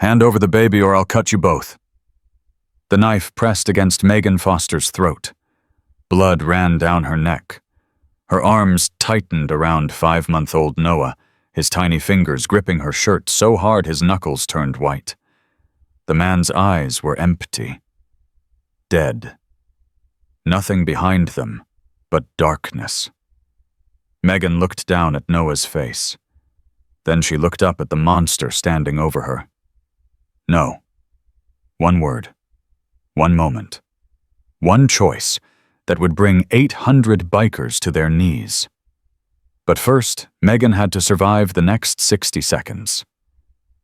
Hand over the baby or I'll cut you both. The knife pressed against Megan Foster's throat. Blood ran down her neck. Her arms tightened around 5-month-old Noah, his tiny fingers gripping her shirt so hard his knuckles turned white. The man's eyes were empty. Dead. Nothing behind them but darkness. Megan looked down at Noah's face. Then she looked up at the monster standing over her. No. One word. One moment. One choice that would bring 800 bikers to their knees. But first, Megan had to survive the next 60 seconds.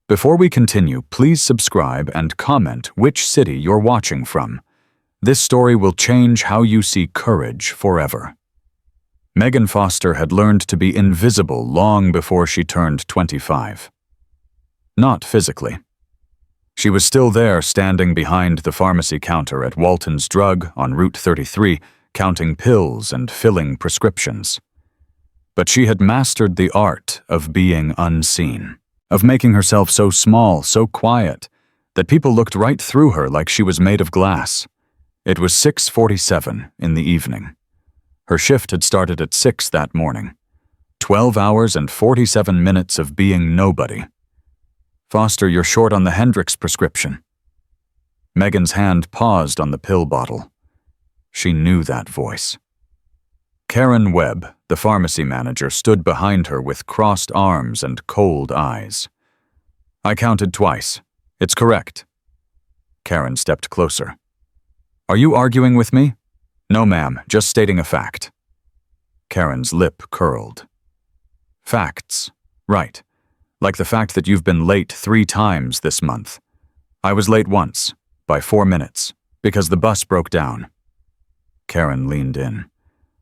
Before we continue, please subscribe and comment which city you're watching from. This story will change how you see courage forever. Megan Foster had learned to be invisible long before she turned 25. Not physically. She was still there standing behind the pharmacy counter at Walton's Drug on Route 33, counting pills and filling prescriptions. But she had mastered the art of being unseen, of making herself so small, so quiet, that people looked right through her like she was made of glass. It was 6:47 in the evening. Her shift had started at 6 that morning. 12 hours and 47 minutes of being nobody. Foster, you're short on the Hendrix prescription. Megan's hand paused on the pill bottle. She knew that voice. Karen Webb, the pharmacy manager, stood behind her with crossed arms and cold eyes. I counted twice. It's correct. Karen stepped closer. Are you arguing with me? No, ma'am, just stating a fact. Karen's lip curled. Facts. Right. Like the fact that you've been late 3 times this month. I was late once, by 4 minutes, because the bus broke down. Karen leaned in.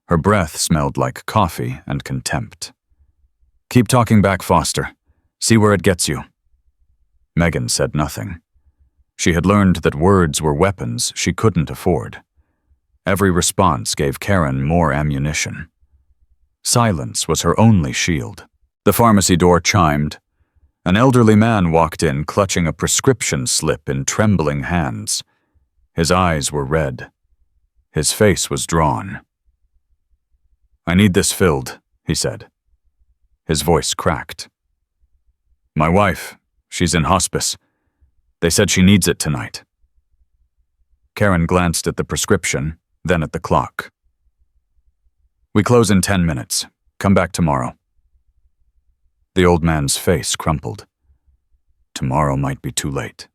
Her breath smelled like coffee and contempt. Keep talking back, Foster. See where it gets you. Megan said nothing. She had learned that words were weapons she couldn't afford. Every response gave Karen more ammunition. Silence was her only shield. The pharmacy door chimed. An elderly man walked in, clutching a prescription slip in trembling hands. His eyes were red. His face was drawn. I need this filled, he said. His voice cracked. My wife, she's in hospice. They said she needs it tonight. Karen glanced at the prescription, then at the clock. We close in 10 minutes. Come back tomorrow. The old man's face crumpled. Tomorrow might be too late.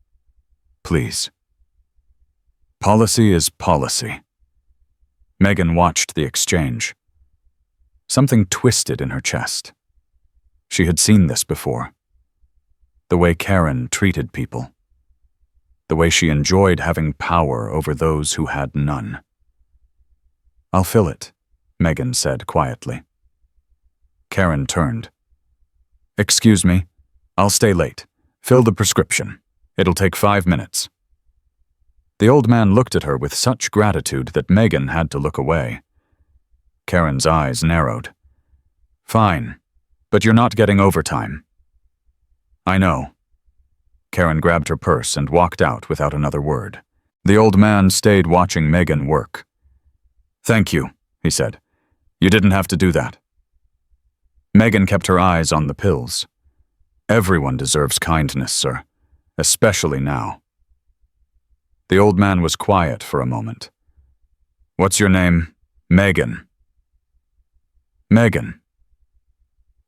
Please. Policy is policy. Megan watched the exchange. Something twisted in her chest. She had seen this before. The way Karen treated people. The way she enjoyed having power over those who had none. I'll fill it, Megan said quietly. Karen turned. Excuse me, I'll stay late. Fill the prescription. It'll take 5 minutes. The old man looked at her with such gratitude that Megan had to look away. Karen's eyes narrowed. Fine, but you're not getting overtime. I know. Karen grabbed her purse and walked out without another word. The old man stayed watching Megan work. Thank you, he said. You didn't have to do that. Megan kept her eyes on the pills. Everyone deserves kindness, sir, especially now. The old man was quiet for a moment. What's your name? Megan. Megan.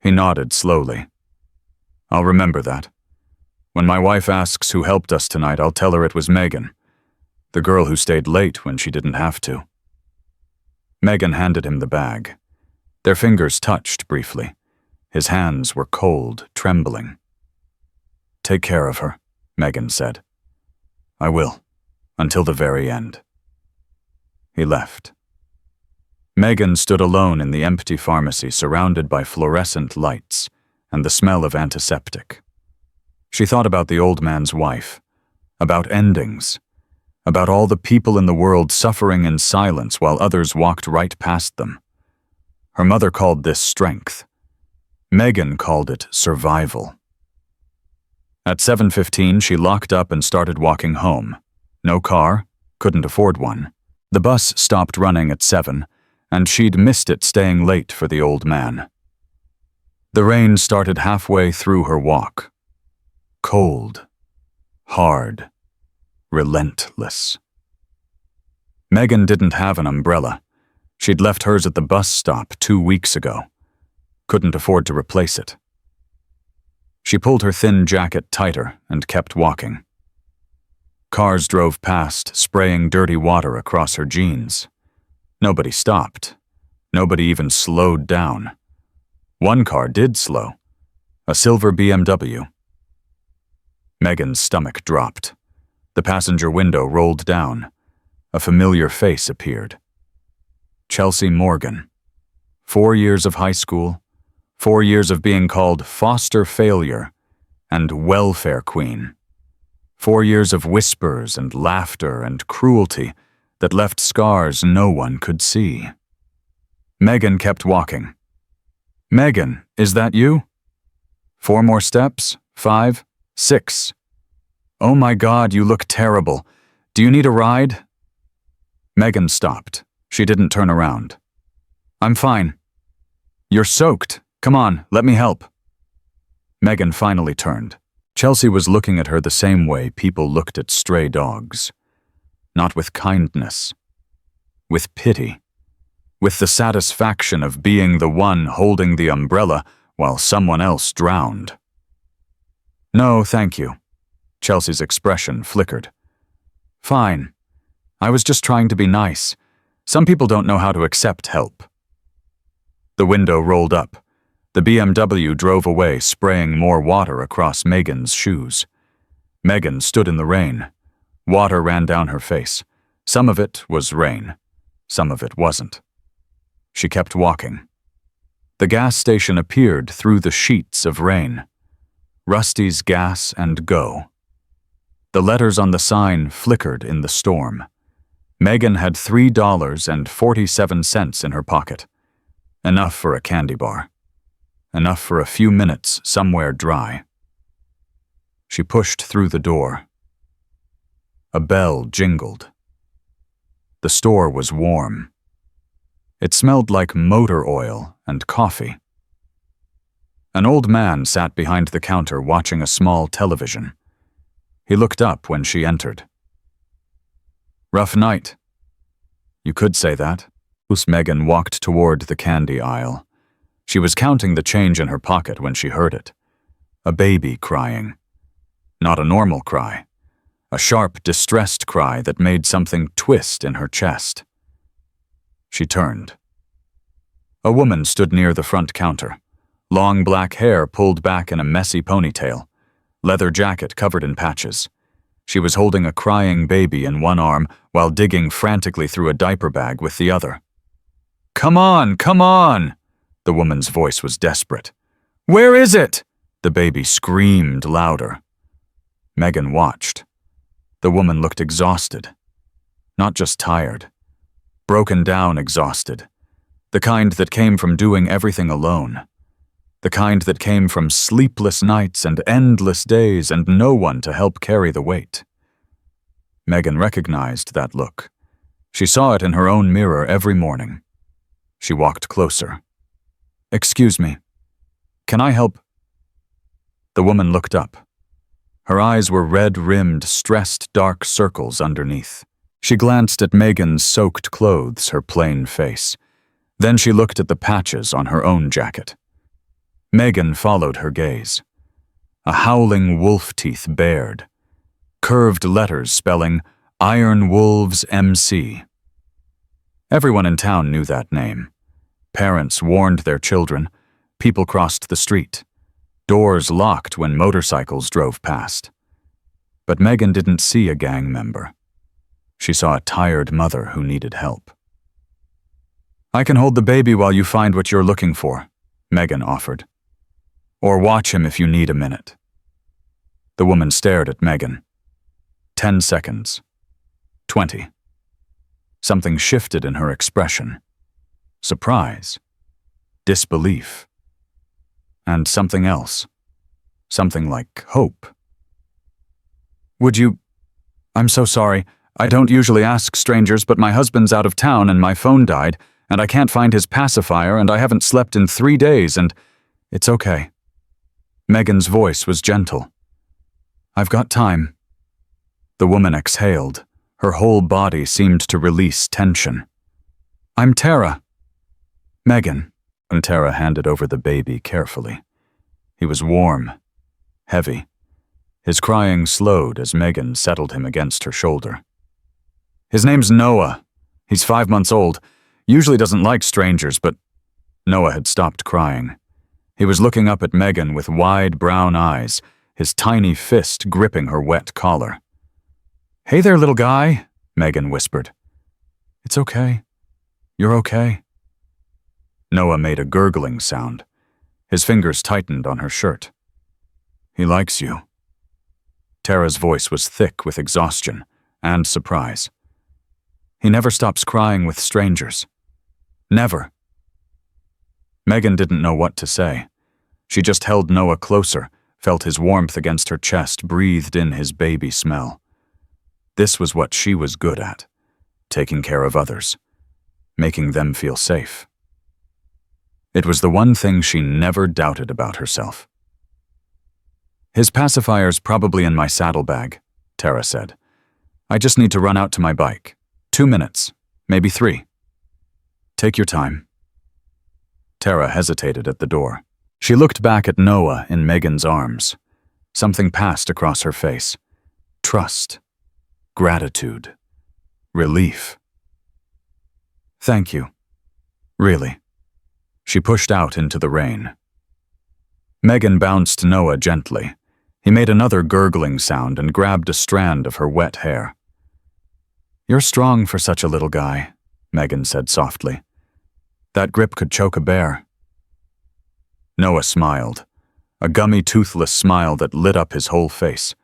He nodded slowly. I'll remember that. When my wife asks who helped us tonight, I'll tell her it was Megan, the girl who stayed late when she didn't have to. Megan handed him the bag. Their fingers touched briefly. His hands were cold, trembling. Take care of her, Megan said. I will, until the very end. He left. Megan stood alone in the empty pharmacy, surrounded by fluorescent lights and the smell of antiseptic. She thought about the old man's wife, about endings, about all the people in the world suffering in silence while others walked right past them. Her mother called this strength. Megan called it survival. At 7:15, she locked up and started walking home. No car, couldn't afford one. The bus stopped running at 7, and she'd missed it staying late for the old man. The rain started halfway through her walk. Cold, hard, relentless. Megan didn't have an umbrella. She'd left hers at the bus stop 2 weeks ago. Couldn't afford to replace it. She pulled her thin jacket tighter and kept walking. Cars drove past, spraying dirty water across her jeans. Nobody stopped. Nobody even slowed down. One car did slow. A silver BMW. Megan's stomach dropped. The passenger window rolled down. A familiar face appeared. Chelsea Morgan. 4 years of high school, 4 years of being called foster failure and welfare queen. 4 years of whispers and laughter and cruelty that left scars no one could see. Megan kept walking. Megan, is that you? 4 more steps, 5, 6. Oh my God, you look terrible. Do you need a ride? Megan stopped. She didn't turn around. I'm fine. You're soaked. Come on, let me help. Megan finally turned. Chelsea was looking at her the same way people looked at stray dogs. Not with kindness. With pity. With the satisfaction of being the one holding the umbrella while someone else drowned. No, thank you. Chelsea's expression flickered. Fine. I was just trying to be nice. Some people don't know how to accept help. The window rolled up. The BMW drove away, spraying more water across Megan's shoes. Megan stood in the rain. Water ran down her face. Some of it was rain. Some of it wasn't. She kept walking. The gas station appeared through the sheets of rain. Rusty's Gas and Go. The letters on the sign flickered in the storm. Megan had $3.47 in her pocket. Enough for a candy bar. Enough for a few minutes somewhere dry. She pushed through the door. A bell jingled. The store was warm. It smelled like motor oil and coffee. An old man sat behind the counter watching a small television. He looked up when she entered. Rough night. You could say that. Megan walked toward the candy aisle. She was counting the change in her pocket when she heard it. A baby crying. Not a normal cry. A sharp, distressed cry that made something twist in her chest. She turned. A woman stood near the front counter. Long black hair pulled back in a messy ponytail. Leather jacket covered in patches. She was holding a crying baby in one arm while digging frantically through a diaper bag with the other. Come on, come on! The woman's voice was desperate. Where is it? The baby screamed louder. Megan watched. The woman looked exhausted. Not just tired. Broken down exhausted. The kind that came from doing everything alone. The kind that came from sleepless nights and endless days and no one to help carry the weight. Megan recognized that look. She saw it in her own mirror every morning. She walked closer. Excuse me. Can I help? The woman looked up. Her eyes were red-rimmed, stressed dark circles underneath. She glanced at Megan's soaked clothes, her plain face. Then she looked at the patches on her own jacket. Megan followed her gaze. A howling wolf teeth bared. Curved letters spelling Iron Wolves MC. Everyone in town knew that name. Parents warned their children. People crossed the street. Doors locked when motorcycles drove past. But Megan didn't see a gang member. She saw a tired mother who needed help. I can hold the baby while you find what you're looking for, Megan offered. Or watch him if you need a minute. The woman stared at Megan. 10 seconds. 20. Something shifted in her expression. Surprise. Disbelief. And something else. Something like hope. Would you— I'm so sorry. I don't usually ask strangers, but my husband's out of town and my phone died, and I can't find his pacifier, and I haven't slept in 3 days, and— It's okay. Megan's voice was gentle. I've got time. The woman exhaled. Her whole body seemed to release tension. I'm Tara. Megan. And Tara handed over the baby carefully. He was warm, heavy. His crying slowed as Megan settled him against her shoulder. His name's Noah. He's 5 months old. Usually doesn't like strangers, but— Noah had stopped crying. He was looking up at Megan with wide brown eyes, his tiny fist gripping her wet collar. Hey there, little guy, Megan whispered. It's okay. You're okay. Noah made a gurgling sound. His fingers tightened on her shirt. He likes you. Tara's voice was thick with exhaustion and surprise. He never stops crying with strangers. Never. Megan didn't know what to say. She just held Noah closer, felt his warmth against her chest, breathed in his baby smell. This was what she was good at, taking care of others, making them feel safe. It was the one thing she never doubted about herself. His pacifier's probably in my saddlebag, Tara said. I just need to run out to my bike. 2 minutes, maybe 3. Take your time. Tara hesitated at the door. She looked back at Noah in Megan's arms. Something passed across her face. Trust. Gratitude. Relief. Thank you. Really. She pushed out into the rain. Megan bounced Noah gently. He made another gurgling sound and grabbed a strand of her wet hair. You're strong for such a little guy, Megan said softly. That grip could choke a bear. Noah smiled, a gummy, toothless smile that lit up his whole face.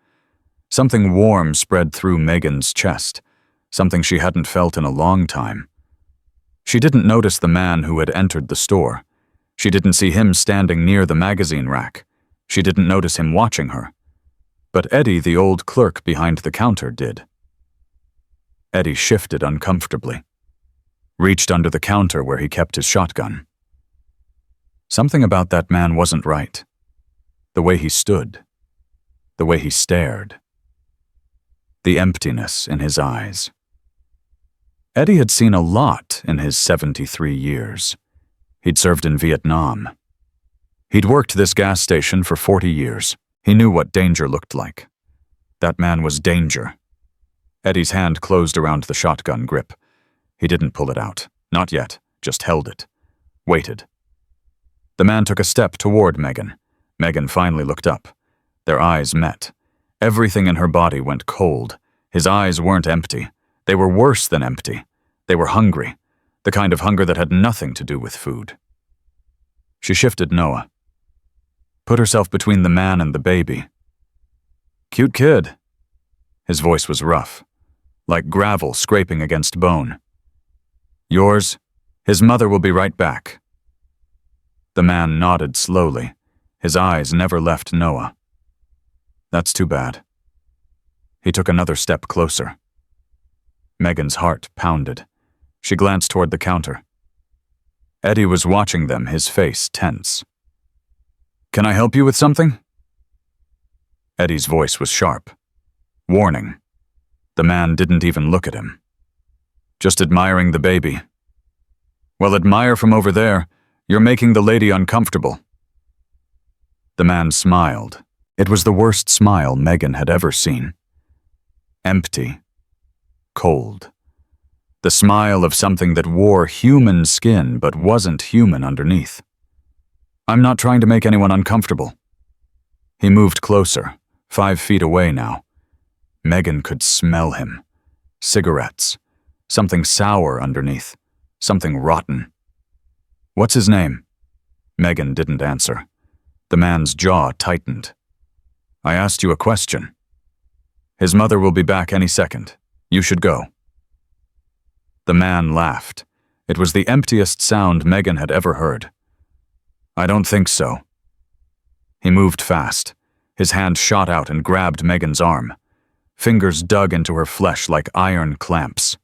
Something warm spread through Megan's chest, something she hadn't felt in a long time. She didn't notice the man who had entered the store. She didn't see him standing near the magazine rack. She didn't notice him watching her. But Eddie, the old clerk behind the counter, did. Eddie shifted uncomfortably, reached under the counter where he kept his shotgun. Something about that man wasn't right. The way he stood, the way he stared, the emptiness in his eyes. Eddie had seen a lot in his 73 years. He'd served in Vietnam. He'd worked this gas station for 40 years. He knew what danger looked like. That man was danger. Eddie's hand closed around the shotgun grip. He didn't pull it out. Not yet, just held it. Waited. The man took a step toward Megan. Megan finally looked up. Their eyes met. Everything in her body went cold. His eyes weren't empty. They were worse than empty. They were hungry, the kind of hunger that had nothing to do with food. She shifted Noah, put herself between the man and the baby. Cute kid. His voice was rough, like gravel scraping against bone. Yours? His mother will be right back. The man nodded slowly. His eyes never left Noah. That's too bad. He took another step closer. Megan's heart pounded. She glanced toward the counter. Eddie was watching them, his face tense. Can I help you with something? Eddie's voice was sharp. Warning. The man didn't even look at him. Just admiring the baby. Well, admire from over there. You're making the lady uncomfortable. The man smiled. It was the worst smile Megan had ever seen. Empty. Cold. The smile of something that wore human skin but wasn't human underneath. I'm not trying to make anyone uncomfortable. He moved closer, 5 feet away now. Megan could smell him. Cigarettes. Something sour underneath. Something rotten. What's his name? Megan didn't answer. The man's jaw tightened. I asked you a question. His mother will be back any second. You should go. The man laughed. It was the emptiest sound Megan had ever heard. I don't think so. He moved fast. His hand shot out and grabbed Megan's arm. Fingers dug into her flesh like iron clamps.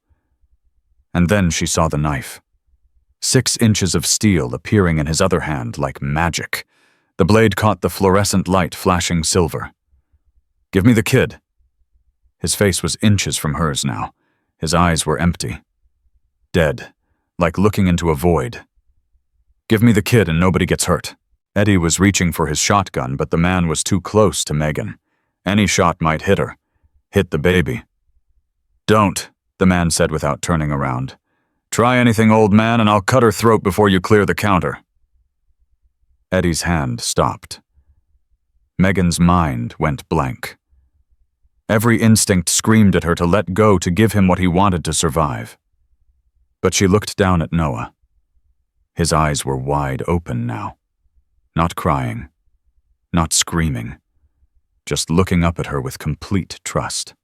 And then she saw the knife. 6 inches of steel appearing in his other hand like magic. The blade caught the fluorescent light flashing silver. "Give me the kid." His face was inches from hers now. His eyes were empty. Dead, like looking into a void. "Give me the kid and nobody gets hurt." Eddie was reaching for his shotgun, but the man was too close to Megan. Any shot might hit her. Hit the baby. "Don't," the man said without turning around. "Try anything, old man, and I'll cut her throat before you clear the counter." Eddie's hand stopped. Megan's mind went blank. Every instinct screamed at her to let go, to give him what he wanted to survive. But she looked down at Noah. His eyes were wide open now. Not crying, not screaming, just looking up at her with complete trust.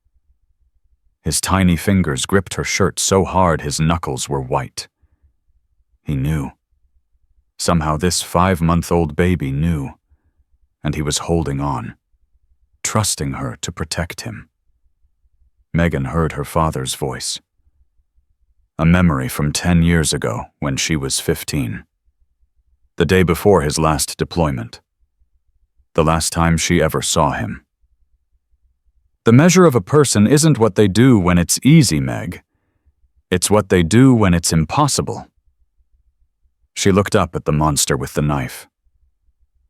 His tiny fingers gripped her shirt so hard his knuckles were white. He knew. Somehow this 5-month-old baby knew, and he was holding on, trusting her to protect him. Megan heard her father's voice. A memory from 10 years ago when she was 15. The day before his last deployment. The last time she ever saw him. The measure of a person isn't what they do when it's easy, Meg. It's what they do when it's impossible. She looked up at the monster with the knife.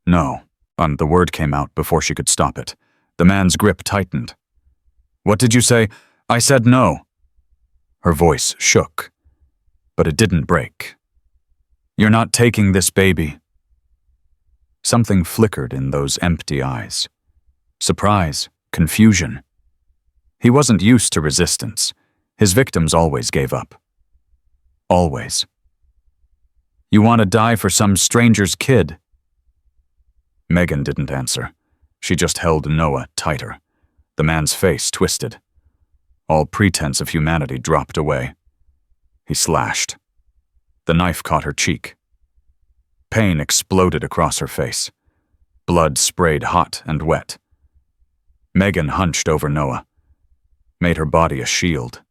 "No," and the word came out before she could stop it. The man's grip tightened. "What did you say?" "I said no." Her voice shook, but it didn't break. "You're not taking this baby." Something flickered in those empty eyes. Surprise, confusion. He wasn't used to resistance. His victims always gave up. Always. "You want to die for some stranger's kid?" Megan didn't answer. She just held Noah tighter. The man's face twisted. All pretense of humanity dropped away. He slashed. The knife caught her cheek. Pain exploded across her face. Blood sprayed hot and wet. Megan hunched over Noah, made her body a shield.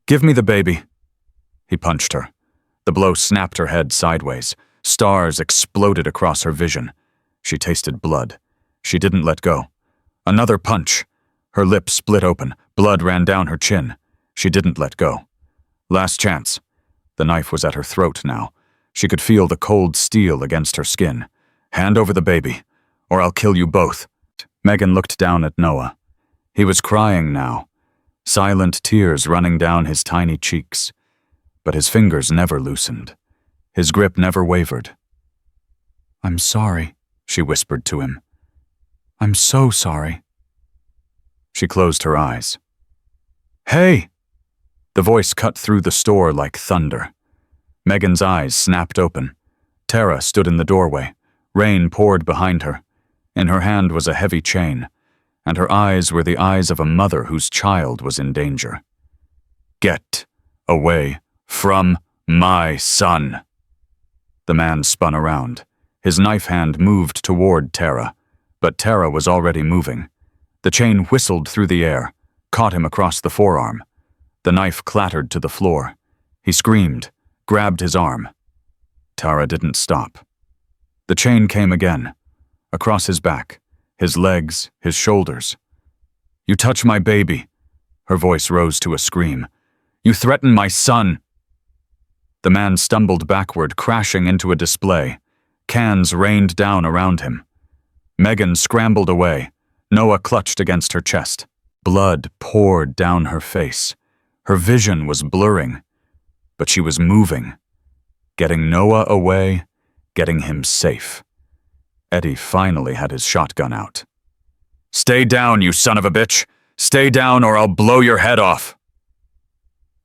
"Give me the baby." He punched her. The blow snapped her head sideways. Stars exploded across her vision. She tasted blood. She didn't let go. Another punch. Her lips split open. Blood ran down her chin. She didn't let go. Last chance. The knife was at her throat now. She could feel the cold steel against her skin. "Hand over the baby, or I'll kill you both." Megan looked down at Noah. He was crying now, silent tears running down his tiny cheeks. But his fingers never loosened. His grip never wavered. "I'm sorry," she whispered to him. "I'm so sorry." She closed her eyes. "Hey!" The voice cut through the store like thunder. Megan's eyes snapped open. Tara stood in the doorway. Rain poured behind her. In her hand was a heavy chain, and her eyes were the eyes of a mother whose child was in danger. "Get away from my son." The man spun around. His knife hand moved toward Tara, but Tara was already moving. The chain whistled through the air, caught him across the forearm. The knife clattered to the floor. He screamed, grabbed his arm. Tara didn't stop. The chain came again, across his back, his legs, his shoulders. "You touch my baby." Her voice rose to a scream. "You threaten my son." The man stumbled backward, crashing into a display. Cans rained down around him. Megan scrambled away. Noah clutched against her chest. Blood poured down her face. Her vision was blurring, but she was moving. Getting Noah away, getting him safe. Eddie finally had his shotgun out. "Stay down, you son of a bitch! Stay down or I'll blow your head off!"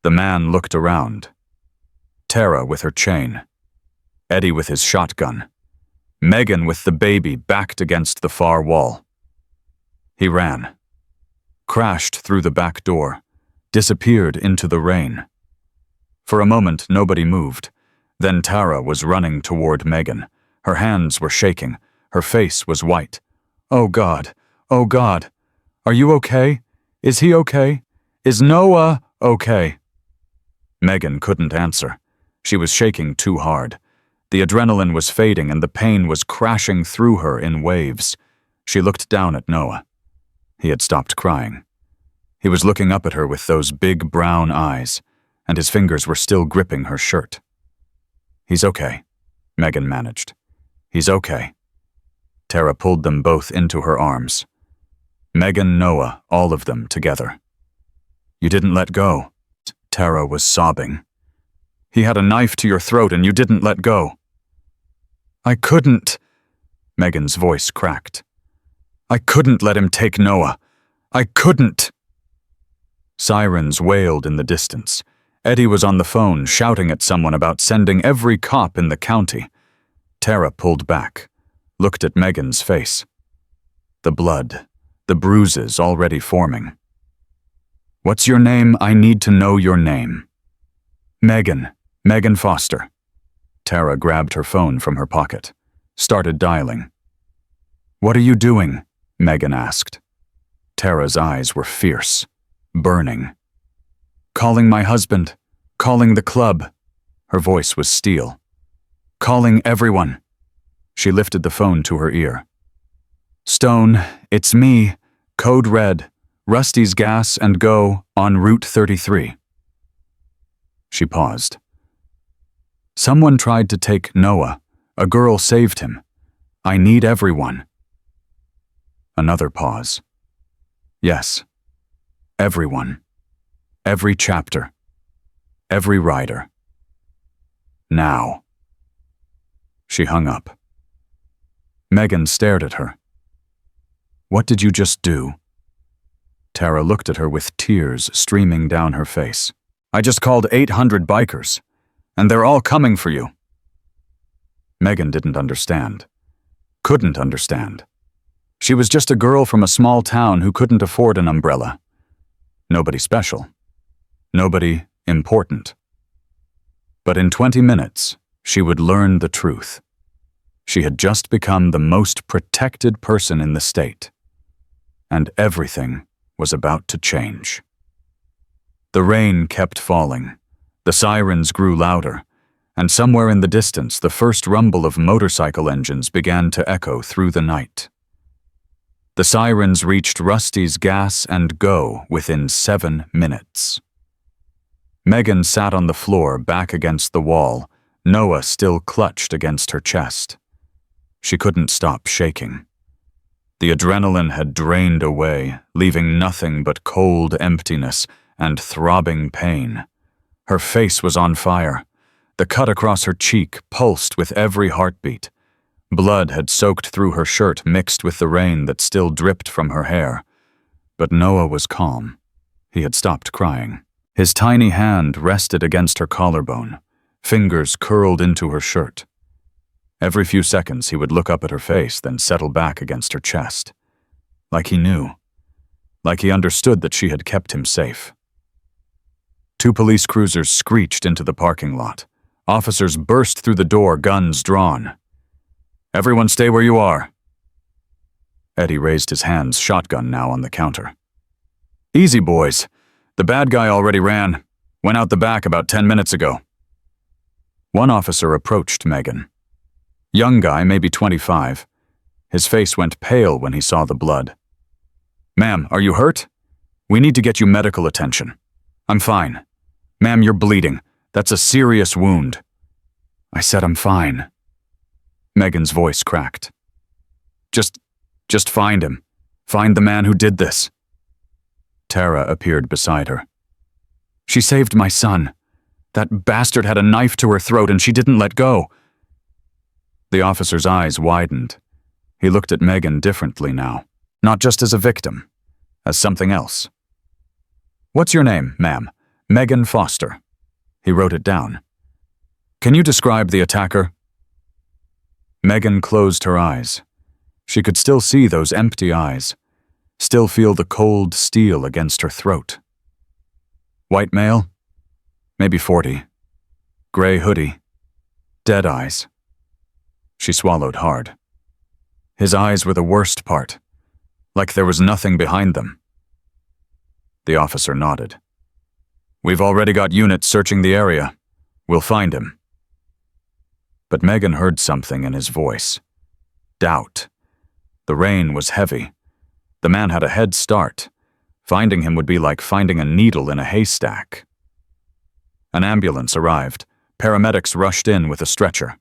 The man looked around. Tara with her chain. Eddie with his shotgun. Megan with the baby backed against the far wall. He ran. Crashed through the back door. Disappeared into the rain. For a moment, nobody moved. Then Tara was running toward Megan. Her hands were shaking. Her face was white. "Oh God! Oh God! Are you okay? Is he okay? Is Noah okay? Megan couldn't answer. She was shaking too hard. The adrenaline was fading and the pain was crashing through her in waves. She looked down at Noah. He had stopped crying. He was looking up at her with those big brown eyes, and his fingers were still gripping her shirt. He's okay, Megan managed. He's okay. Tara pulled them both into her arms. Megan, Noah, all of them together. You didn't let go. Tara was sobbing. He had a knife to your throat and you didn't let go. I couldn't. Megan's voice cracked. I couldn't let him take Noah. I couldn't. Sirens wailed in the distance. Eddie was on the phone shouting at someone about sending every cop in the county. Tara pulled back, looked at Megan's face. The blood, the bruises already forming. What's your name? I need to know your name. Megan Foster. Tara grabbed her phone from her pocket, started dialing. What are you doing? Megan asked. Tara's eyes were fierce, burning. Calling my husband. Calling the club. Her voice was steel. Calling everyone. She lifted the phone to her ear. Stone, it's me, code red, Rusty's Gas and Go on Route 33. She paused. Someone tried to take Noah. A girl saved him. I need everyone. Another pause. Yes. Everyone. Every chapter. Every rider. Now. She hung up. Megan stared at her. What did you just do? Tara looked at her with tears streaming down her face. I just called 800 bikers, and they're all coming for you. Megan didn't understand. Couldn't understand. She was just a girl from a small town who couldn't afford an umbrella. Nobody special. Nobody important. But in 20 minutes, she would learn the truth. She had just become the most protected person in the state. And everything was about to change. The rain kept falling. The sirens grew louder. And somewhere in the distance, the first rumble of motorcycle engines began to echo through the night. The sirens reached Rusty's Gas and Go within 7 minutes. Megan sat on the floor, back against the wall, Noah still clutched against her chest. She couldn't stop shaking. The adrenaline had drained away, leaving nothing but cold emptiness and throbbing pain. Her face was on fire. The cut across her cheek pulsed with every heartbeat. Blood had soaked through her shirt, mixed with the rain that still dripped from her hair. But Noah was calm. He had stopped crying. His tiny hand rested against her collarbone. Fingers curled into her shirt. Every few seconds he would look up at her face, then settle back against her chest. Like he knew. Like he understood that she had kept him safe. 2 police cruisers screeched into the parking lot. Officers burst through the door, guns drawn. Everyone stay where you are. Eddie raised his hands, shotgun now on the counter. Easy, boys. The bad guy already ran. Went out the back about 10 minutes ago. One officer approached Megan. Young guy, maybe 25. His face went pale when he saw the blood. Ma'am, are you hurt? We need to get you medical attention. I'm fine. Ma'am, you're bleeding. That's a serious wound. I said I'm fine. Megan's voice cracked. Just find him. Find the man who did this. Tara appeared beside her. She saved my son. That bastard had a knife to her throat and she didn't let go. The officer's eyes widened. He looked at Megan differently now, not just as a victim, as something else. What's your name, ma'am? Megan Foster. He wrote it down. Can you describe the attacker? Megan closed her eyes. She could still see those empty eyes, still feel the cold steel against her throat. White male? Maybe 40. Gray hoodie. Dead eyes. She swallowed hard. His eyes were the worst part, like there was nothing behind them. The officer nodded. "We've already got units searching the area. We'll find him." But Megan heard something in his voice. Doubt. The rain was heavy. The man had a head start. Finding him would be like finding a needle in a haystack. An ambulance arrived. Paramedics rushed in with a stretcher.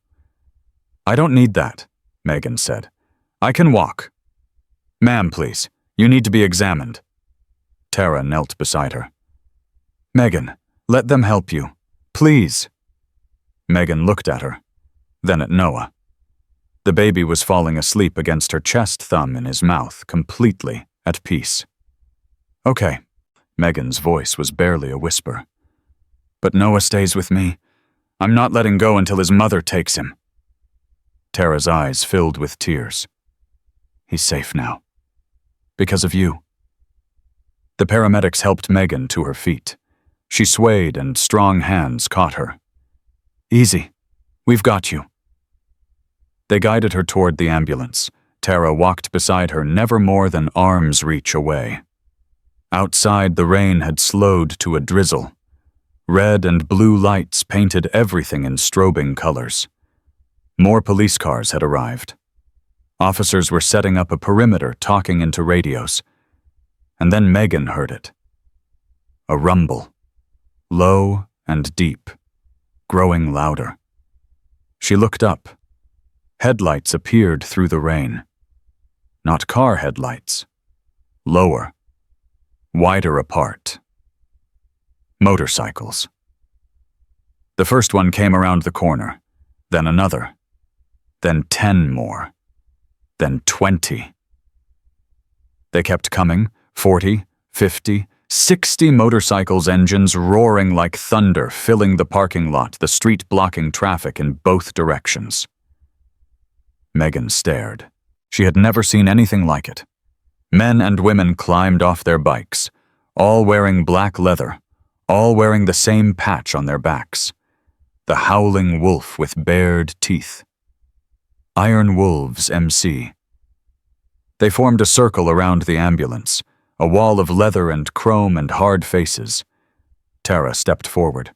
"I don't need that," Megan said. "I can walk." "Ma'am, please. You need to be examined." Tara knelt beside her. "Megan, let them help you. Please." Megan looked at her, then at Noah. The baby was falling asleep against her chest, thumb in his mouth, completely at peace. "Okay." Megan's voice was barely a whisper. "But Noah stays with me. I'm not letting go until his mother takes him." Tara's eyes filled with tears. "He's safe now. Because of you." The paramedics helped Megan to her feet. She swayed and strong hands caught her. "Easy. We've got you." They guided her toward the ambulance. Tara walked beside her, never more than arm's reach away. Outside, the rain had slowed to a drizzle. Red and blue lights painted everything in strobing colors. More police cars had arrived. Officers were setting up a perimeter, talking into radios. And then Megan heard it. A rumble. Low and deep. Growing louder. She looked up. Headlights appeared through the rain. Not car headlights. Lower. Wider apart. Motorcycles. The first one came around the corner, then another, then 10 more, then 20. They kept coming, 40, 50, 60 motorcycles, engines roaring like thunder, filling the parking lot, the street blocking traffic in both directions. Megan stared. She had never seen anything like it. Men and women climbed off their bikes, all wearing black leather, all wearing the same patch on their backs. The howling wolf with bared teeth. Iron Wolves, MC. They formed a circle around the ambulance, a wall of leather and chrome and hard faces. Tara stepped forward.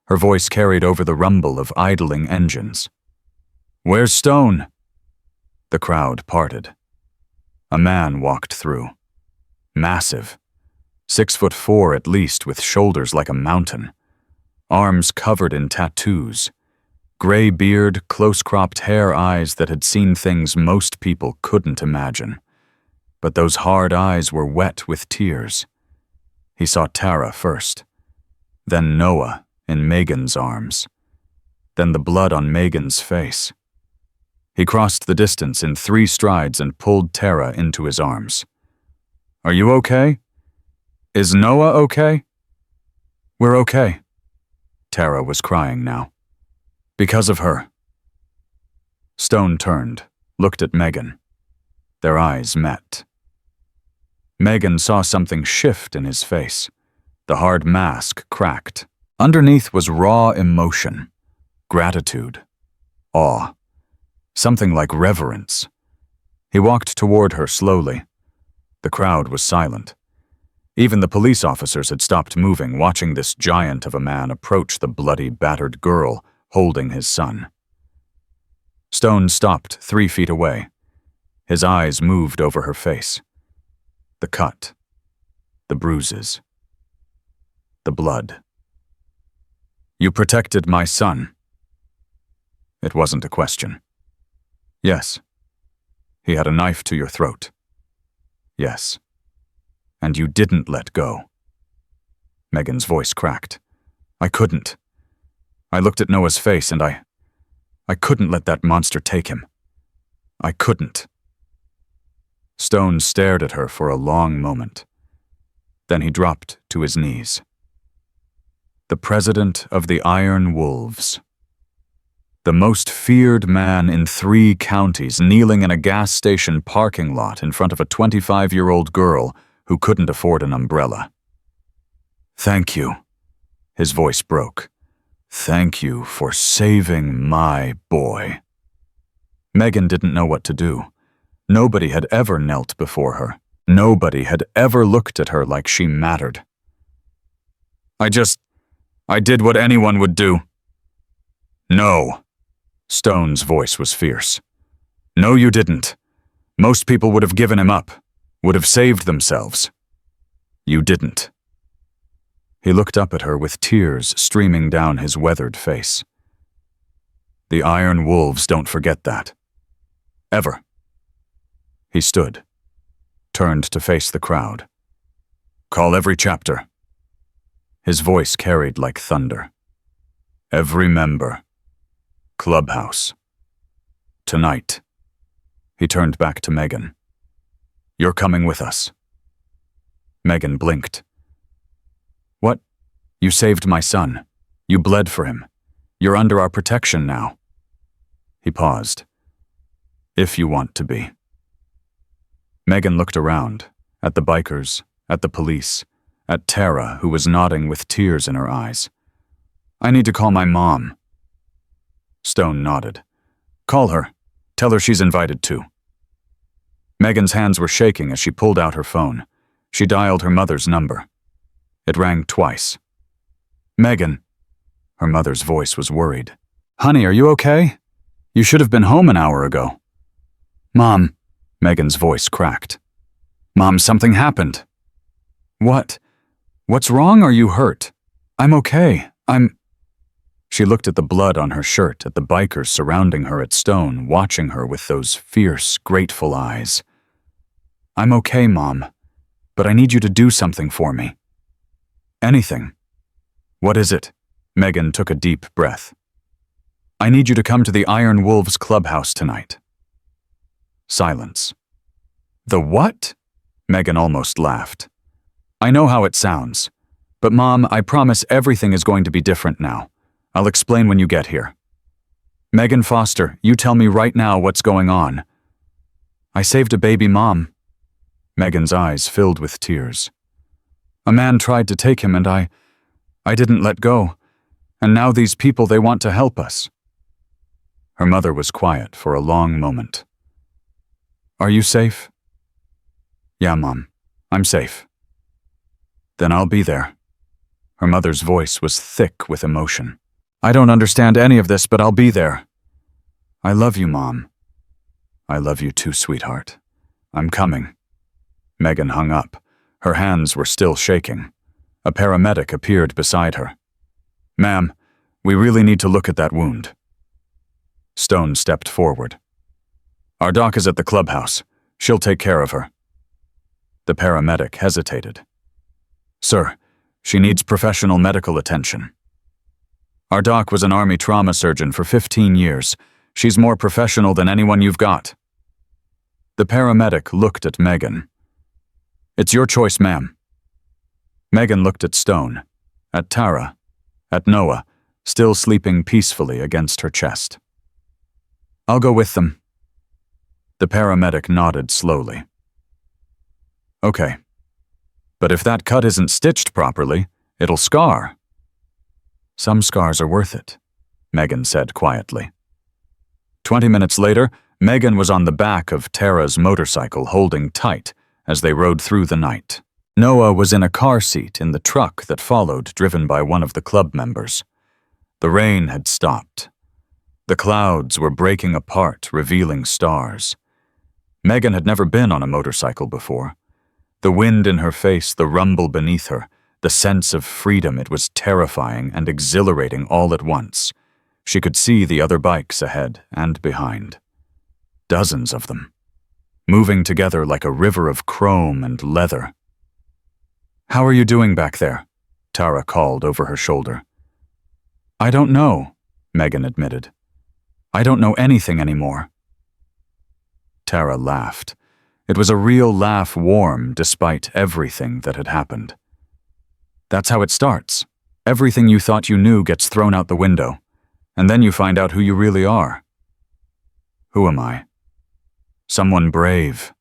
Her voice carried over the rumble of idling engines. "Where's Stone?" The crowd parted. A man walked through. Massive. 6'4" at least, with shoulders like a mountain. Arms covered in tattoos. Gray beard, close-cropped hair, eyes that had seen things most people couldn't imagine. But those hard eyes were wet with tears. He saw Tara first. Then Noah in Megan's arms. Then the blood on Megan's face. He crossed the distance in 3 strides and pulled Tara into his arms. "Are you okay? Is Noah okay?" "We're okay." Tara was crying now. "Because of her." Stone turned, looked at Megan. Their eyes met. Megan saw something shift in his face. The hard mask cracked. Underneath was raw emotion, gratitude, awe. Something like reverence. He walked toward her slowly. The crowd was silent. Even the police officers had stopped moving, watching this giant of a man approach the bloody, battered girl holding his son. Stone stopped 3 feet away. His eyes moved over her face. The cut. The bruises. The blood. "You protected my son." It wasn't a question. "Yes." "He had a knife to your throat." "Yes." "And you didn't let go." Megan's voice cracked. "I couldn't. I looked at Noah's face and I couldn't let that monster take him. I couldn't." Stone stared at her for a long moment. Then he dropped to his knees. The president of the Iron Wolves. The most feared man in 3 counties, kneeling in a gas station parking lot in front of a 25-year-old girl who couldn't afford an umbrella. "Thank you." His voice broke. "Thank you for saving my boy." Megan didn't know what to do. Nobody had ever knelt before her. Nobody had ever looked at her like she mattered. I did what anyone would do. No. Stone's voice was fierce. No, you didn't. Most people would have given him up, would have saved themselves. You didn't. He looked up at her with tears streaming down his weathered face. The Iron Wolves don't forget that. Ever. He stood, turned to face the crowd. Call every chapter. His voice carried like thunder. Every member. Clubhouse. Tonight. He turned back to Megan. You're coming with us. Megan blinked. What? You saved my son. You bled for him. You're under our protection now. He paused. If you want to be. Megan looked around, at the bikers, at the police, at Tara, who was nodding with tears in her eyes. I need to call my mom. Stone nodded. Call her. Tell her she's invited too. Megan's hands were shaking as she pulled out her phone. She dialed her mother's number. It rang twice. Megan. Her mother's voice was worried. Honey, are you okay? You should have been home an hour ago. Mom. Megan's voice cracked. Mom, something happened. What? What's wrong? Are you hurt? I'm okay. She looked at the blood on her shirt, at the bikers surrounding her at Stone, watching her with those fierce, grateful eyes. I'm okay, Mom, but I need you to do something for me. Anything. What is it? Megan took a deep breath. I need you to come to the Iron Wolves clubhouse tonight. Silence. The what? Megan almost laughed. I know how it sounds, but Mom, I promise everything is going to be different now. I'll explain when you get here. Megan Foster, you tell me right now what's going on. I saved a baby, Mom. Megan's eyes filled with tears. A man tried to take him and I didn't let go. And now these people, they want to help us. Her mother was quiet for a long moment. Are you safe? Yeah, Mom, I'm safe. Then I'll be there. Her mother's voice was thick with emotion. I don't understand any of this, but I'll be there. I love you, Mom. I love you too, sweetheart. I'm coming. Megan hung up. Her hands were still shaking. A paramedic appeared beside her. Ma'am, we really need to look at that wound. Stone stepped forward. Our doc is at the clubhouse. She'll take care of her. The paramedic hesitated. Sir, she needs professional medical attention. Our doc was an Army trauma surgeon for 15 years. She's more professional than anyone you've got. The paramedic looked at Megan. It's your choice, ma'am. Megan looked at Stone, at Tara, at Noah, still sleeping peacefully against her chest. I'll go with them. The paramedic nodded slowly. Okay. But if that cut isn't stitched properly, it'll scar. Some scars are worth it, Megan said quietly. 20 minutes later, Megan was on the back of Tara's motorcycle holding tight as they rode through the night. Noah was in a car seat in the truck that followed, driven by one of the club members. The rain had stopped. The clouds were breaking apart, revealing stars. Megan had never been on a motorcycle before. The wind in her face, the rumble beneath her, the sense of freedom, it was terrifying and exhilarating all at once. She could see the other bikes ahead and behind. Dozens of them, moving together like a river of chrome and leather. How are you doing back there? Tara called over her shoulder. I don't know, Megan admitted. I don't know anything anymore. Tara laughed. It was a real laugh, warm despite everything that had happened. That's how it starts. Everything you thought you knew gets thrown out the window, and then you find out who you really are. Who am I? Someone brave.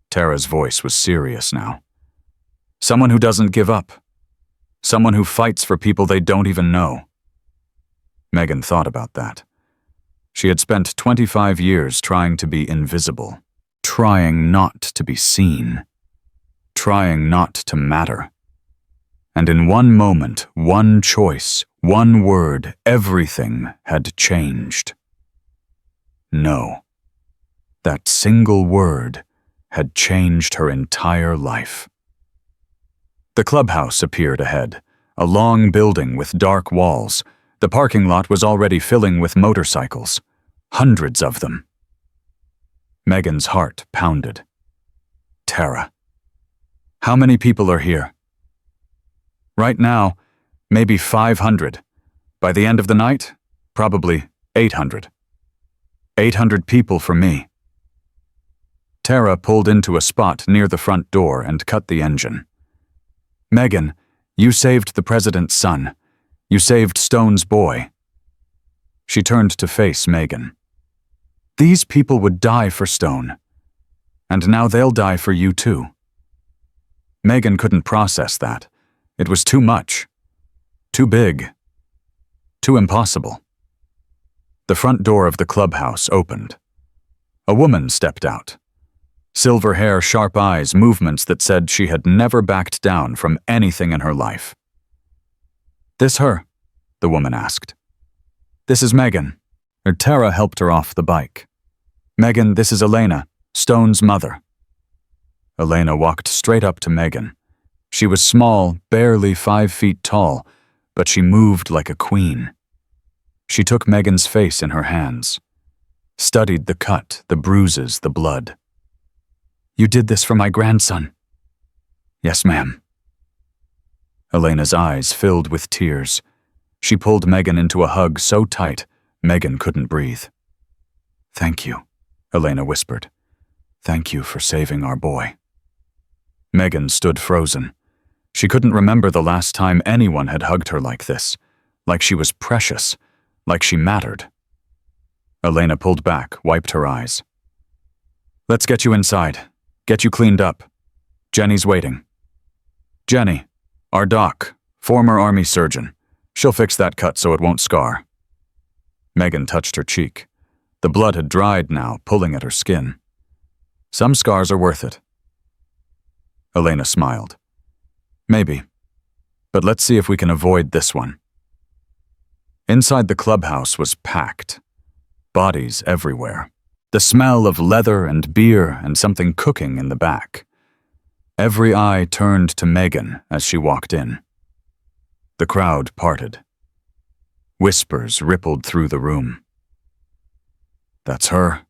Tara's voice was serious now. Someone who doesn't give up. Someone who fights for people they don't even know. Megan thought about that. She had spent 25 years trying to be invisible. trying not to be seen, trying not to matter. And in one moment, one choice, one word, everything had changed. No. That single word had changed her entire life. The clubhouse appeared ahead, a long building with dark walls. The parking lot was already filling with motorcycles, hundreds of them. Megan's heart pounded. Tara. How many people are here? Right now, maybe 500. By the end of the night, probably 800. 800 people for me. Tara pulled into a spot near the front door and cut the engine. Megan, you saved the president's son. You saved Stone's boy. She turned to face Megan. These people would die for Stone. And now they'll die for you too. Megan couldn't process that. It was too much. Too big. Too impossible. The front door of the clubhouse opened. A woman stepped out. Silver hair, sharp eyes, movements that said she had never backed down from anything in her life. This her? The woman asked. This is Megan. Tara helped her off the bike. Megan, this is Elena, Stone's mother. Elena walked straight up to Megan. She was small, barely 5 feet tall, but she moved like a queen. She took Megan's face in her hands, studied the cut, the bruises, the blood. You did this for my grandson. Yes, ma'am. Elena's eyes filled with tears. She pulled Megan into a hug so tight, Megan couldn't breathe. Thank you, Elena whispered. Thank you for saving our boy. Megan stood frozen. She couldn't remember the last time anyone had hugged her like this, like she was precious, like she mattered. Elena pulled back, wiped her eyes. Let's get you inside, get you cleaned up. Jenny's waiting. Jenny, our doc, former Army surgeon. She'll fix that cut so it won't scar. Megan touched her cheek. The blood had dried now, pulling at her skin. Some scars are worth it. Elena smiled. Maybe. But let's see if we can avoid this one. Inside the clubhouse was packed. Bodies everywhere. The smell of leather and beer and something cooking in the back. Every eye turned to Megan as she walked in. The crowd parted. Whispers rippled through the room. That's her.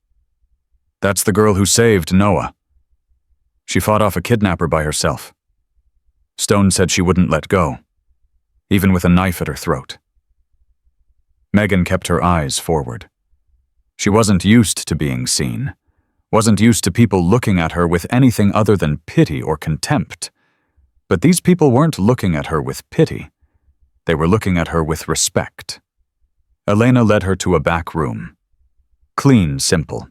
That's the girl who saved Noah. She fought off a kidnapper by herself. Stone said she wouldn't let go, even with a knife at her throat. Megan kept her eyes forward. She wasn't used to being seen, wasn't used to people looking at her with anything other than pity or contempt. But these people weren't looking at her with pity. They were looking at her with respect. Elena led her to a back room. Clean, simple.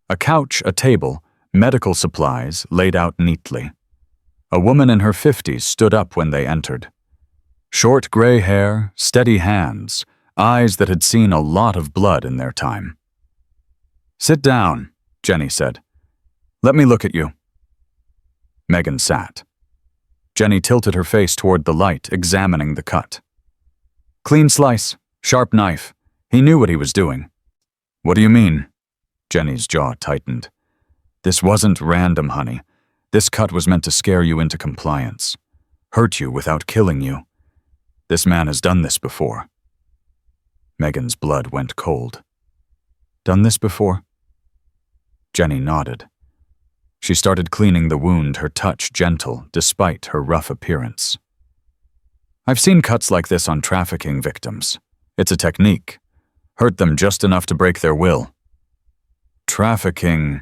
A couch, a table, medical supplies laid out neatly. A woman in her 50s stood up when they entered. Short gray hair, steady hands, eyes that had seen a lot of blood in their time. Sit down, Jenny said. Let me look at you. Megan sat. Jenny tilted her face toward the light, examining the cut. Clean slice, sharp knife. He knew what he was doing. What do you mean? Jenny's jaw tightened. This wasn't random, honey. This cut was meant to scare you into compliance. Hurt you without killing you. This man has done this before. Megan's blood went cold. Done this before? Jenny nodded. She started cleaning the wound, her touch gentle, despite her rough appearance. I've seen cuts like this on trafficking victims. It's a technique. Hurt them just enough to break their will. Trafficking.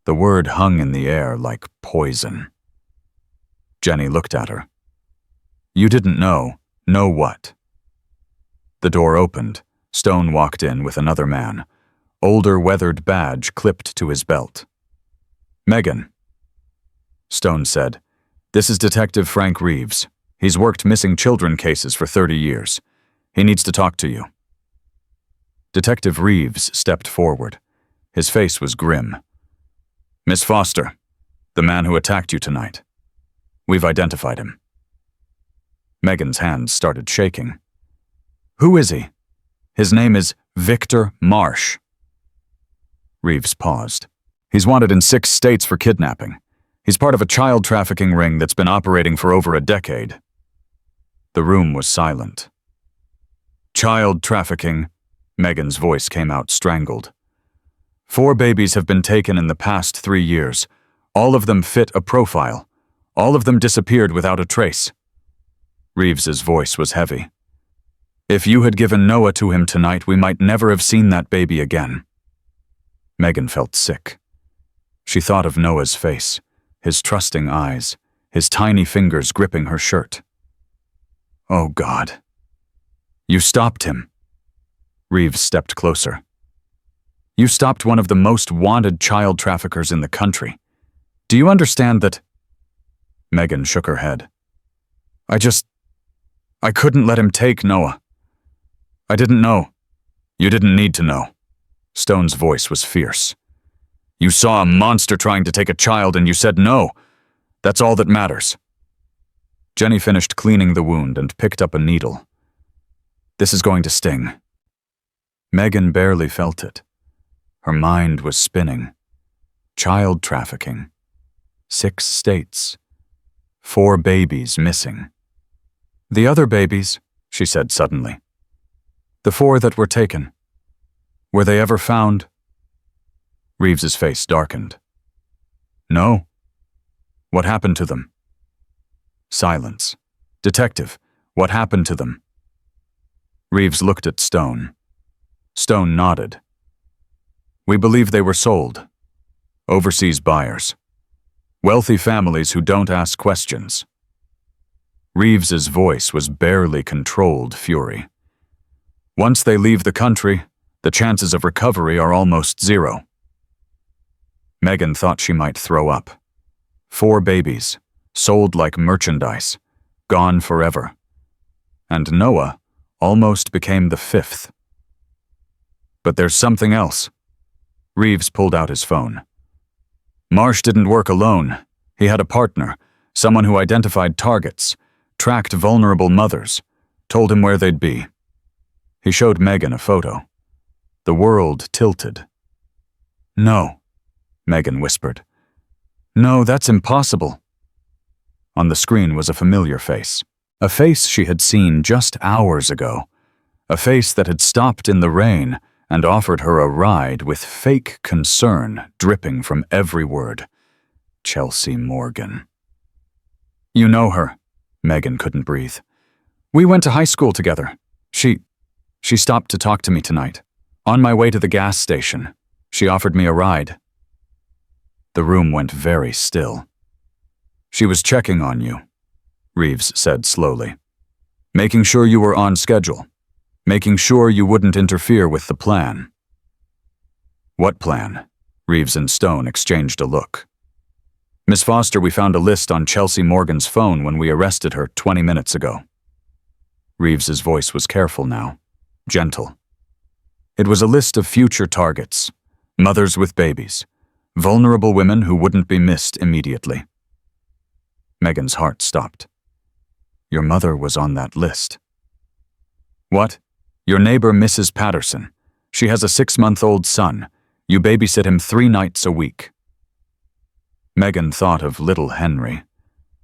The word hung in the air like poison. Jenny looked at her. You didn't know. Know what? The door opened. Stone walked in with another man. Older, weathered badge clipped to his belt. Megan. Stone said, This is Detective Frank Reeves. He's worked missing children cases for 30 years. He needs to talk to you. Detective Reeves stepped forward. His face was grim. Miss Foster, the man who attacked you tonight. We've identified him. Megan's hands started shaking. Who is he? His name is Victor Marsh. Reeves paused. He's wanted in 6 states for kidnapping. He's part of a child trafficking ring that's been operating for over a decade. The room was silent. Child trafficking, Megan's voice came out strangled. 4 babies have been taken in the past 3 years. All of them fit a profile. All of them disappeared without a trace. Reeves's voice was heavy. If you had given Noah to him tonight, we might never have seen that baby again. Megan felt sick. She thought of Noah's face, his trusting eyes, his tiny fingers gripping her shirt. Oh, God. You stopped him. Reeves stepped closer. You stopped one of the most wanted child traffickers in the country. Do you understand that? Megan shook her head. I couldn't let him take Noah. I didn't know. You didn't need to know. Stone's voice was fierce. You saw a monster trying to take a child and you said no. That's all that matters. Jenny finished cleaning the wound and picked up a needle. This is going to sting. Megan barely felt it. Her mind was spinning. Child trafficking. 6 states. 4 babies missing. The other babies, she said suddenly. The 4 that were taken. Were they ever found? Reeves's face darkened. No. What happened to them? Silence. Detective, what happened to them? Reeves looked at Stone. Stone nodded. We believe they were sold. Overseas buyers. Wealthy families who don't ask questions. Reeves's voice was barely controlled fury. Once they leave the country, the chances of recovery are almost 0. Megan thought she might throw up. 4 babies, sold like merchandise, gone forever. And Noah almost became the 5th. But there's something else. Reeves pulled out his phone. Marsh didn't work alone. He had a partner, someone who identified targets, tracked vulnerable mothers, told him where they'd be. He showed Megan a photo. The world tilted. No, Megan whispered. No, that's impossible. On the screen was a familiar face. A face she had seen just hours ago. A face that had stopped in the rain and offered her a ride with fake concern dripping from every word. Chelsea Morgan. You know her. Megan couldn't breathe. We went to high school together. She stopped to talk to me tonight. On my way to the gas station, she offered me a ride. The room went very still. She was checking on you, Reeves said slowly. Making sure you were on schedule. Making sure you wouldn't interfere with the plan. What plan? Reeves and Stone exchanged a look. Miss Foster, we found a list on Chelsea Morgan's phone when we arrested her 20 minutes ago. Reeves's voice was careful now, gentle. It was a list of future targets, mothers with babies, vulnerable women who wouldn't be missed immediately. Megan's heart stopped. Your mother was on that list. What? Your neighbor, Mrs. Patterson. She has a 6-month-old son. You babysit him 3 nights a week. Megan thought of little Henry.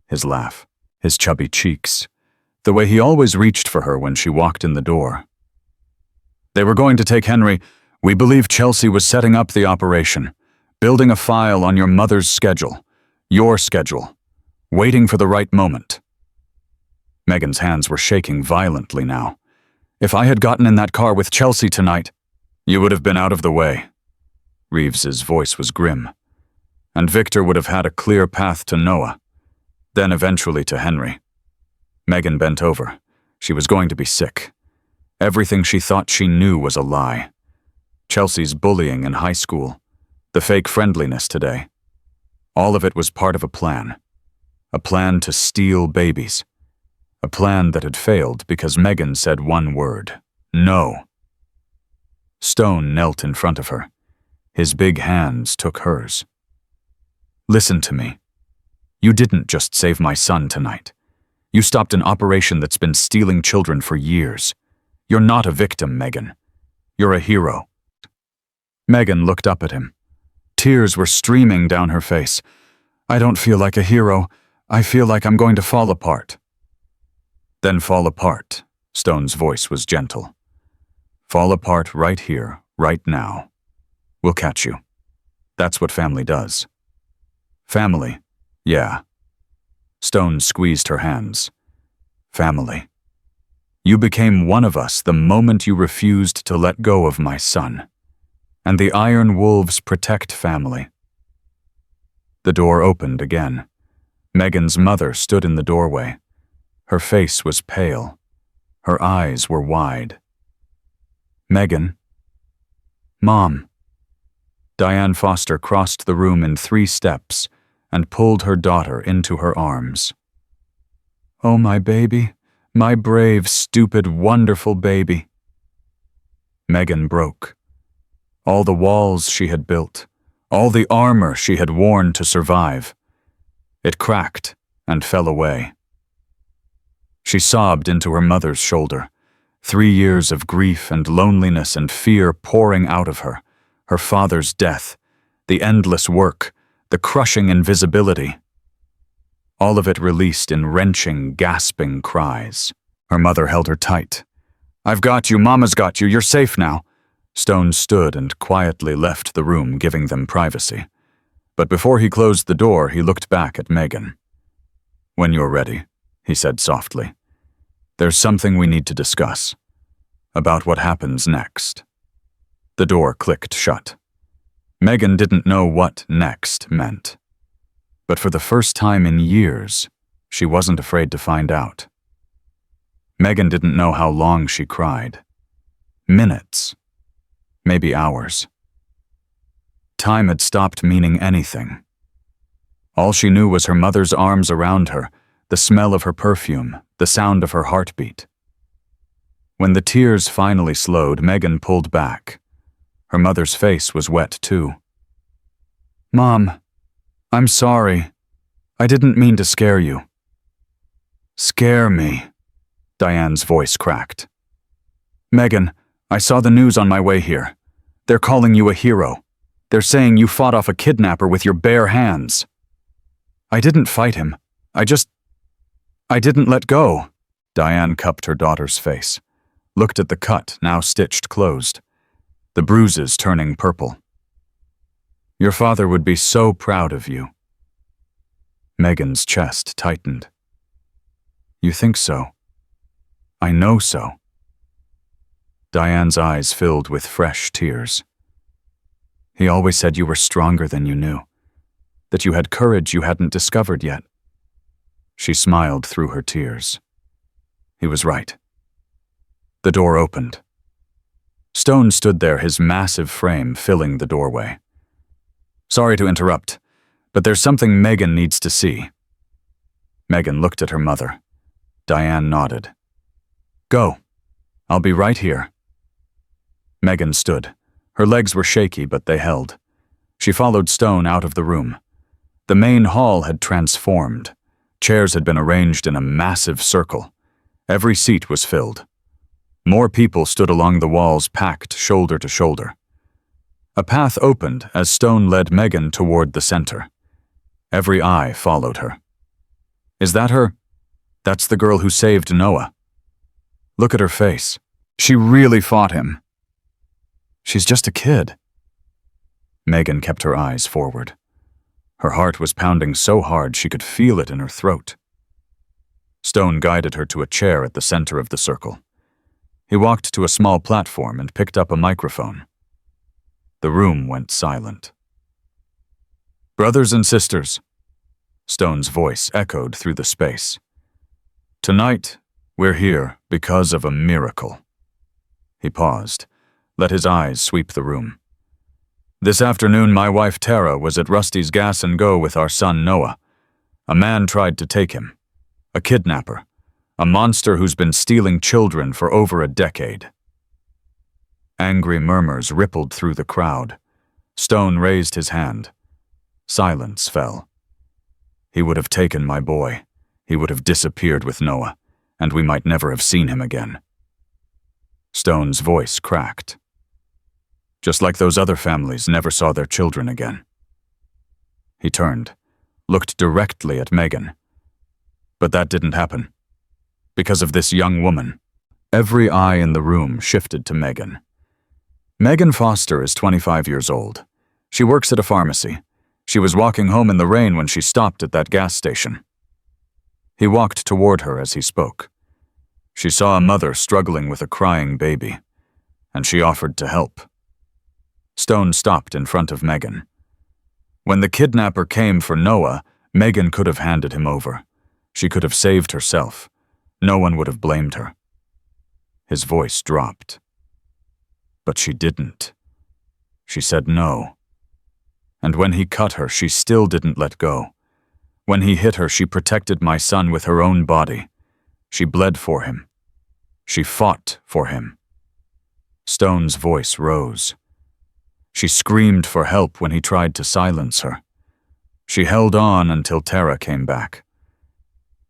His laugh, his chubby cheeks, the way he always reached for her when she walked in the door. They were going to take Henry. We believe Chelsea was setting up the operation, building a file on your mother's schedule, your schedule, waiting for the right moment. Megan's hands were shaking violently now. If I had gotten in that car with Chelsea tonight, you would have been out of the way. Reeves's voice was grim. And Victor would have had a clear path to Noah, then eventually to Henry. Megan bent over. She was going to be sick. Everything she thought she knew was a lie. Chelsea's bullying in high school, the fake friendliness today. All of it was part of a plan to steal babies. A plan that had failed because Megan said one word, no. Stone knelt in front of her. His big hands took hers. Listen to me. You didn't just save my son tonight. You stopped an operation that's been stealing children for years. You're not a victim, Megan. You're a hero. Megan looked up at him. Tears were streaming down her face. I don't feel like a hero. I feel like I'm going to fall apart. Then fall apart. Stone's voice was gentle. Fall apart right here, right now. We'll catch you. That's what family does. Family, yeah. Stone squeezed her hands. Family. You became one of us the moment you refused to let go of my son. And the iron wolves protect family. The door opened again. Megan's mother stood in the doorway. Her face was pale. Her eyes were wide. Megan. Mom. Diane Foster crossed the room in 3 steps and pulled her daughter into her arms. Oh, my baby, my brave, stupid, wonderful baby. Megan broke. All the walls she had built, all the armor she had worn to survive. It cracked and fell away. She sobbed into her mother's shoulder, 3 years of grief and loneliness and fear pouring out of her, her father's death, the endless work, the crushing invisibility. All of it released in wrenching, gasping cries. Her mother held her tight. I've got you, Mama's got you, you're safe now. Stone stood and quietly left the room, giving them privacy. But before he closed the door, he looked back at Megan. When you're ready, he said softly. There's something we need to discuss. About what happens next. The door clicked shut. Megan didn't know what next meant. But for the first time in years, she wasn't afraid to find out. Megan didn't know how long she cried. Minutes. Maybe hours. Time had stopped meaning anything. All she knew was her mother's arms around her, the smell of her perfume, the sound of her heartbeat. When the tears finally slowed, Megan pulled back. Her mother's face was wet too. Mom, I'm sorry. I didn't mean to scare you. Scare me, Diane's voice cracked. Megan, I saw the news on my way here. They're calling you a hero. They're saying you fought off a kidnapper with your bare hands. I didn't fight him. I didn't let go. Diane cupped her daughter's face, looked at the cut, now stitched closed, the bruises turning purple. Your father would be so proud of you. Megan's chest tightened. You think so? I know so. Diane's eyes filled with fresh tears. He always said you were stronger than you knew, that you had courage you hadn't discovered yet. She smiled through her tears. He was right. The door opened. Stone stood there, his massive frame filling the doorway. Sorry to interrupt, but there's something Megan needs to see. Megan looked at her mother. Diane nodded. Go. I'll be right here. Megan stood. Her legs were shaky, but they held. She followed Stone out of the room. The main hall had transformed. Chairs had been arranged in a massive circle. Every seat was filled. More people stood along the walls, packed shoulder to shoulder. A path opened as Stone led Megan toward the center. Every eye followed her. Is that her? That's the girl who saved Noah. Look at her face. She really fought him. She's just a kid. Megan kept her eyes forward. Her heart was pounding so hard she could feel it in her throat. Stone guided her to a chair at the center of the circle. He walked to a small platform and picked up a microphone. The room went silent. Brothers and sisters, Stone's voice echoed through the space. Tonight, we're here because of a miracle. He paused, let his eyes sweep the room. This afternoon, my wife Tara was at Rusty's Gas and Go with our son Noah. A man tried to take him. A kidnapper. A monster who's been stealing children for over a decade. Angry murmurs rippled through the crowd. Stone raised his hand. Silence fell. He would have taken my boy. He would have disappeared with Noah, and we might never have seen him again. Stone's voice cracked. Just like those other families never saw their children again. He turned, looked directly at Megan. But that didn't happen. Because of this young woman, every eye in the room shifted to Megan. Megan Foster is 25 years old. She works at a pharmacy. She was walking home in the rain when she stopped at that gas station. He walked toward her as he spoke. She saw a mother struggling with a crying baby, and she offered to help. Stone stopped in front of Megan. When the kidnapper came for Noah, Megan could have handed him over. She could have saved herself. No one would have blamed her. His voice dropped. But she didn't. She said no. And when he cut her, she still didn't let go. When he hit her, she protected my son with her own body. She bled for him. She fought for him. Stone's voice rose. She screamed for help when he tried to silence her. She held on until Tara came back.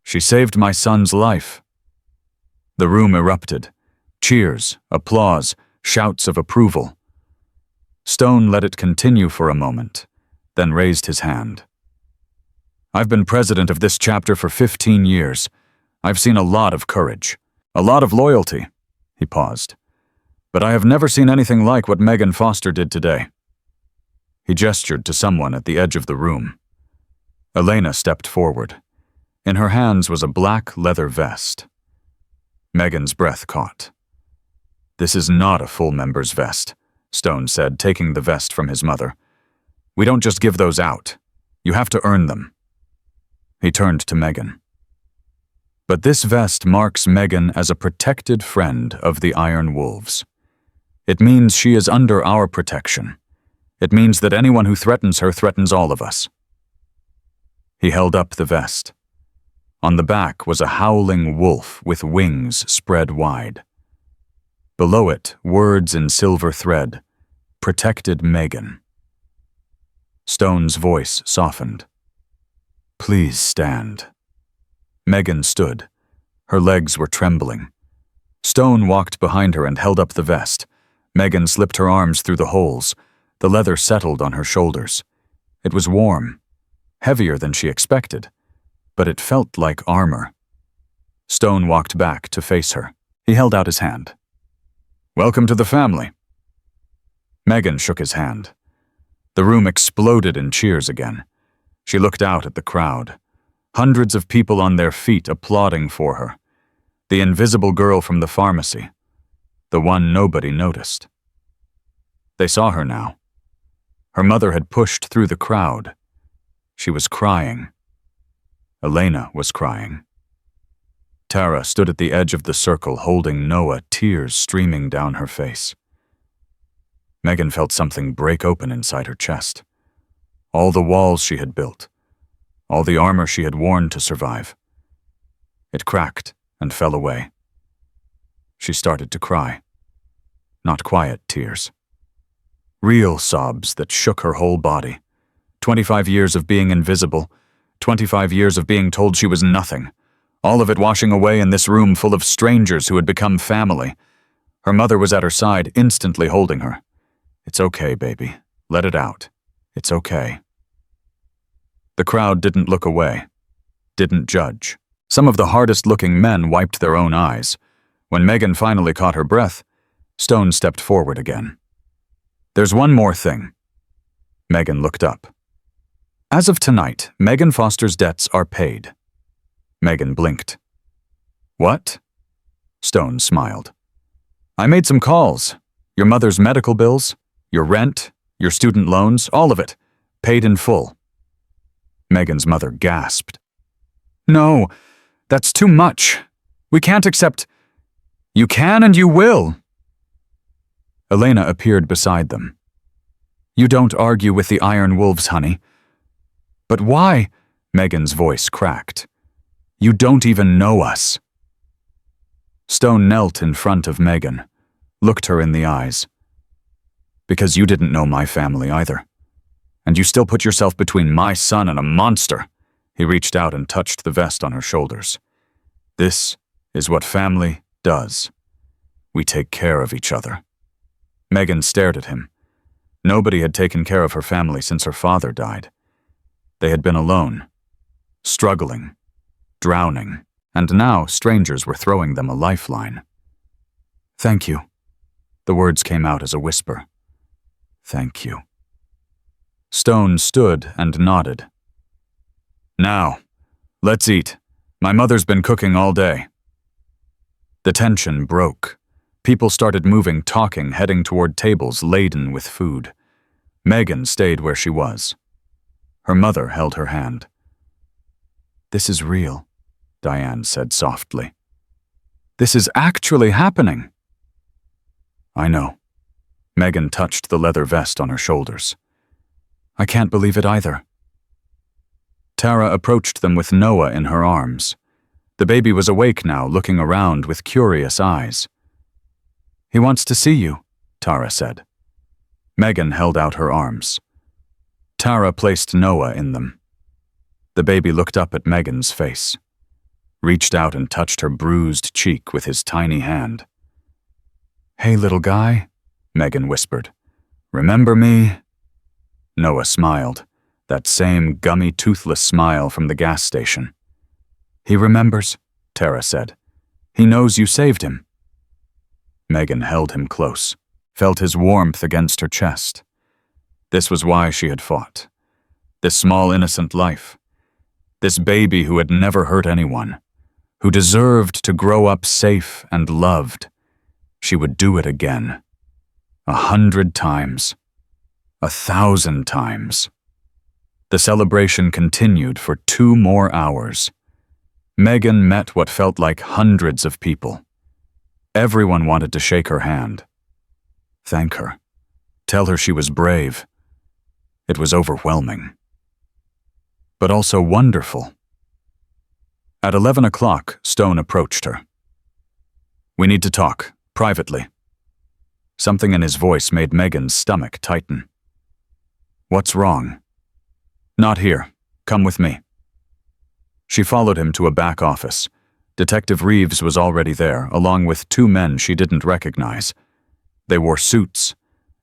She saved my son's life. The room erupted. Cheers, applause, shouts of approval. Stone let it continue for a moment, then raised his hand. I've been president of this chapter for 15 years. I've seen a lot of courage, a lot of loyalty. He paused. But I have never seen anything like what Megan Foster did today. He gestured to someone at the edge of the room. Elena stepped forward. In her hands was a black leather vest. Megan's breath caught. This is not a full member's vest, Stone said, taking the vest from his mother. We don't just give those out. You have to earn them. He turned to Megan. But this vest marks Megan as a protected friend of the Iron Wolves. It means she is under our protection. It means that anyone who threatens her threatens all of us. He held up the vest. On the back was a howling wolf with wings spread wide. Below it, words in silver thread, protected Megan. Stone's voice softened. Please stand. Megan stood. Her legs were trembling. Stone walked behind her and held up the vest. Megan slipped her arms through the holes. The leather settled on her shoulders. It was warm, heavier than she expected, but it felt like armor. Stone walked back to face her. He held out his hand. Welcome to the family. Megan shook his hand. The room exploded in cheers again. She looked out at the crowd. Hundreds of people on their feet applauding for her. The invisible girl from the pharmacy. The one nobody noticed. They saw her now. Her mother had pushed through the crowd. She was crying. Elena was crying. Tara stood at the edge of the circle holding Noah, tears streaming down her face. Megan felt something break open inside her chest. All the walls she had built, all the armor she had worn to survive. It cracked and fell away. She started to cry. Not quiet tears. Real sobs that shook her whole body. 25 years of being invisible, 25 years of being told she was nothing, all of it washing away in this room full of strangers who had become family. Her mother was at her side, instantly holding her. It's okay, baby. Let it out. It's okay. The crowd didn't look away, didn't judge. Some of the hardest-looking men wiped their own eyes. When Megan finally caught her breath, Stone stepped forward again. There's one more thing. Megan looked up. As of tonight, Megan Foster's debts are paid. Megan blinked. What? Stone smiled. I made some calls. Your mother's medical bills, your rent, your student loans, all of it, paid in full. Megan's mother gasped. No, that's too much. We can't accept. You can and you will. Elena appeared beside them. You don't argue with the Iron Wolves, honey. But why? Megan's voice cracked. You don't even know us. Stone knelt in front of Megan, looked her in the eyes. Because you didn't know my family either. And you still put yourself between my son and a monster." He reached out and touched the vest on her shoulders. "This is what family does. We take care of each other." Megan stared at him. Nobody had taken care of her family since her father died. They had been alone, struggling, drowning, and now strangers were throwing them a lifeline. "Thank you." The words came out as a whisper. "Thank you." Stone stood and nodded. "Now, let's eat. My mother's been cooking all day." The tension broke. People started moving, talking, heading toward tables laden with food. Megan stayed where she was. Her mother held her hand. "This is real," Diane said softly. "This is actually happening." "I know." Megan touched the leather vest on her shoulders. "I can't believe it either." Tara approached them with Noah in her arms. The baby was awake now, looking around with curious eyes. "He wants to see you," Tara said. Megan held out her arms. Tara placed Noah in them. The baby looked up at Megan's face, reached out and touched her bruised cheek with his tiny hand. "Hey, little guy," Megan whispered. "Remember me?" Noah smiled, that same gummy, toothless smile from the gas station. "He remembers," Tara said. "He knows you saved him." Megan held him close, felt his warmth against her chest. This was why she had fought. This small, innocent life. This baby who had never hurt anyone, who deserved to grow up safe and loved. She would do it again. 100 times. 1,000 times. The celebration continued for 2 more hours. Megan met what felt like hundreds of people. Everyone wanted to shake her hand. Thank her. Tell her she was brave. It was overwhelming. But also wonderful. At 11 o'clock, Stone approached her. "We need to talk, privately." Something in his voice made Megan's stomach tighten. "What's wrong?" "Not here. Come with me." She followed him to a back office. Detective Reeves was already there, along with 2 men she didn't recognize. They wore suits.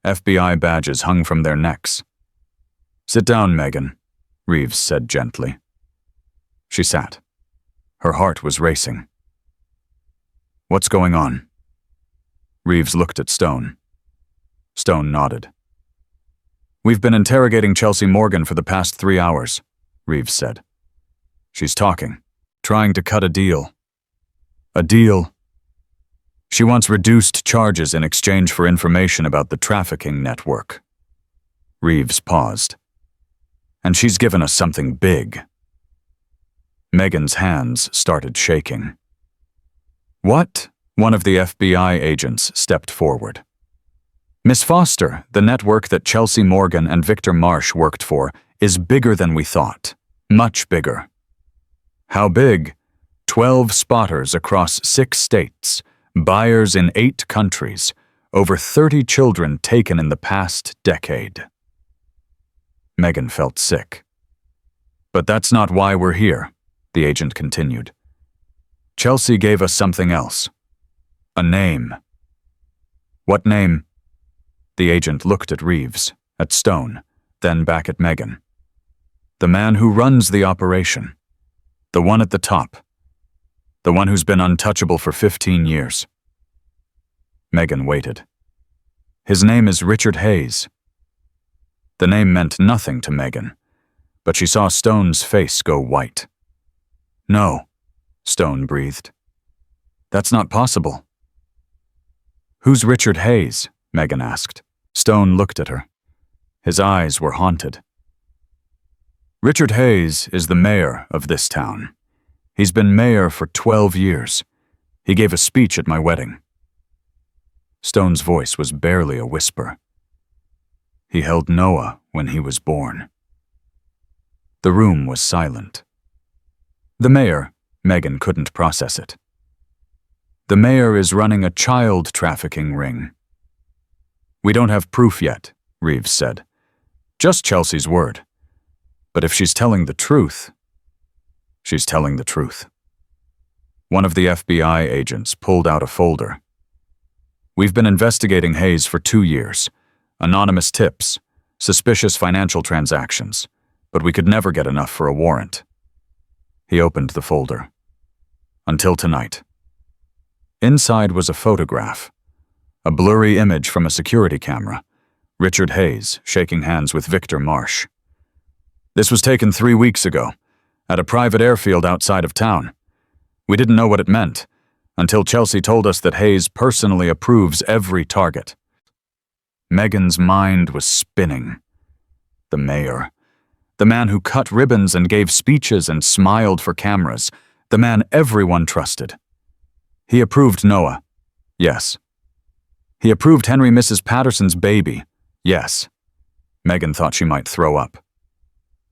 FBI badges hung from their necks. "Sit down, Megan," Reeves said gently. She sat. Her heart was racing. "What's going on?" Reeves looked at Stone. Stone nodded. "We've been interrogating Chelsea Morgan for the past 3 hours, Reeves said. "She's talking, trying to cut a deal." "A deal?" "She wants reduced charges in exchange for information about the trafficking network." Reeves paused. "And she's given us something big." Megan's hands started shaking. "What?" One of the FBI agents stepped forward. "Miss Foster, the network that Chelsea Morgan and Victor Marsh worked for is bigger than we thought. Much bigger." "How big?" 12 spotters across 6 states, buyers in 8 countries, over 30 children taken in the past decade. Megan felt sick. "But that's not why we're here," the agent continued. "Chelsea gave us something else. A name." "What name?" The agent looked at Reeves, at Stone, then back at Megan. "The man who runs the operation. The one at the top. The one who's been untouchable for 15 years. Megan waited. "His name is Richard Hayes." The name meant nothing to Megan, but she saw Stone's face go white. "No," Stone breathed. "That's not possible." "Who's Richard Hayes?" Megan asked. Stone looked at her. His eyes were haunted. "Richard Hayes is the mayor of this town. He's been mayor for 12 years. He gave a speech at my wedding." Stone's voice was barely a whisper. "He held Noah when he was born." The room was silent. "The mayor," Megan couldn't process it. "The mayor is running a child trafficking ring." "We don't have proof yet," Reeves said. Just Chelsea's word. But if she's telling the truth, she's telling the truth. One of the FBI agents pulled out a folder. We've been investigating Hayes for 2 years. Anonymous tips, suspicious financial transactions, but we could never get enough for a warrant. He opened the folder. Until tonight. Inside was a photograph. A blurry image from a security camera. Richard Hayes shaking hands with Victor Marsh. This was taken 3 weeks ago, at a private airfield outside of town. We didn't know what it meant, until Chelsea told us that Hayes personally approves every target. Megan's mind was spinning. The mayor. The man who cut ribbons and gave speeches and smiled for cameras. The man everyone trusted. He approved Noah. Yes. He approved Henry Mrs. Patterson's baby. Yes. Megan thought she might throw up.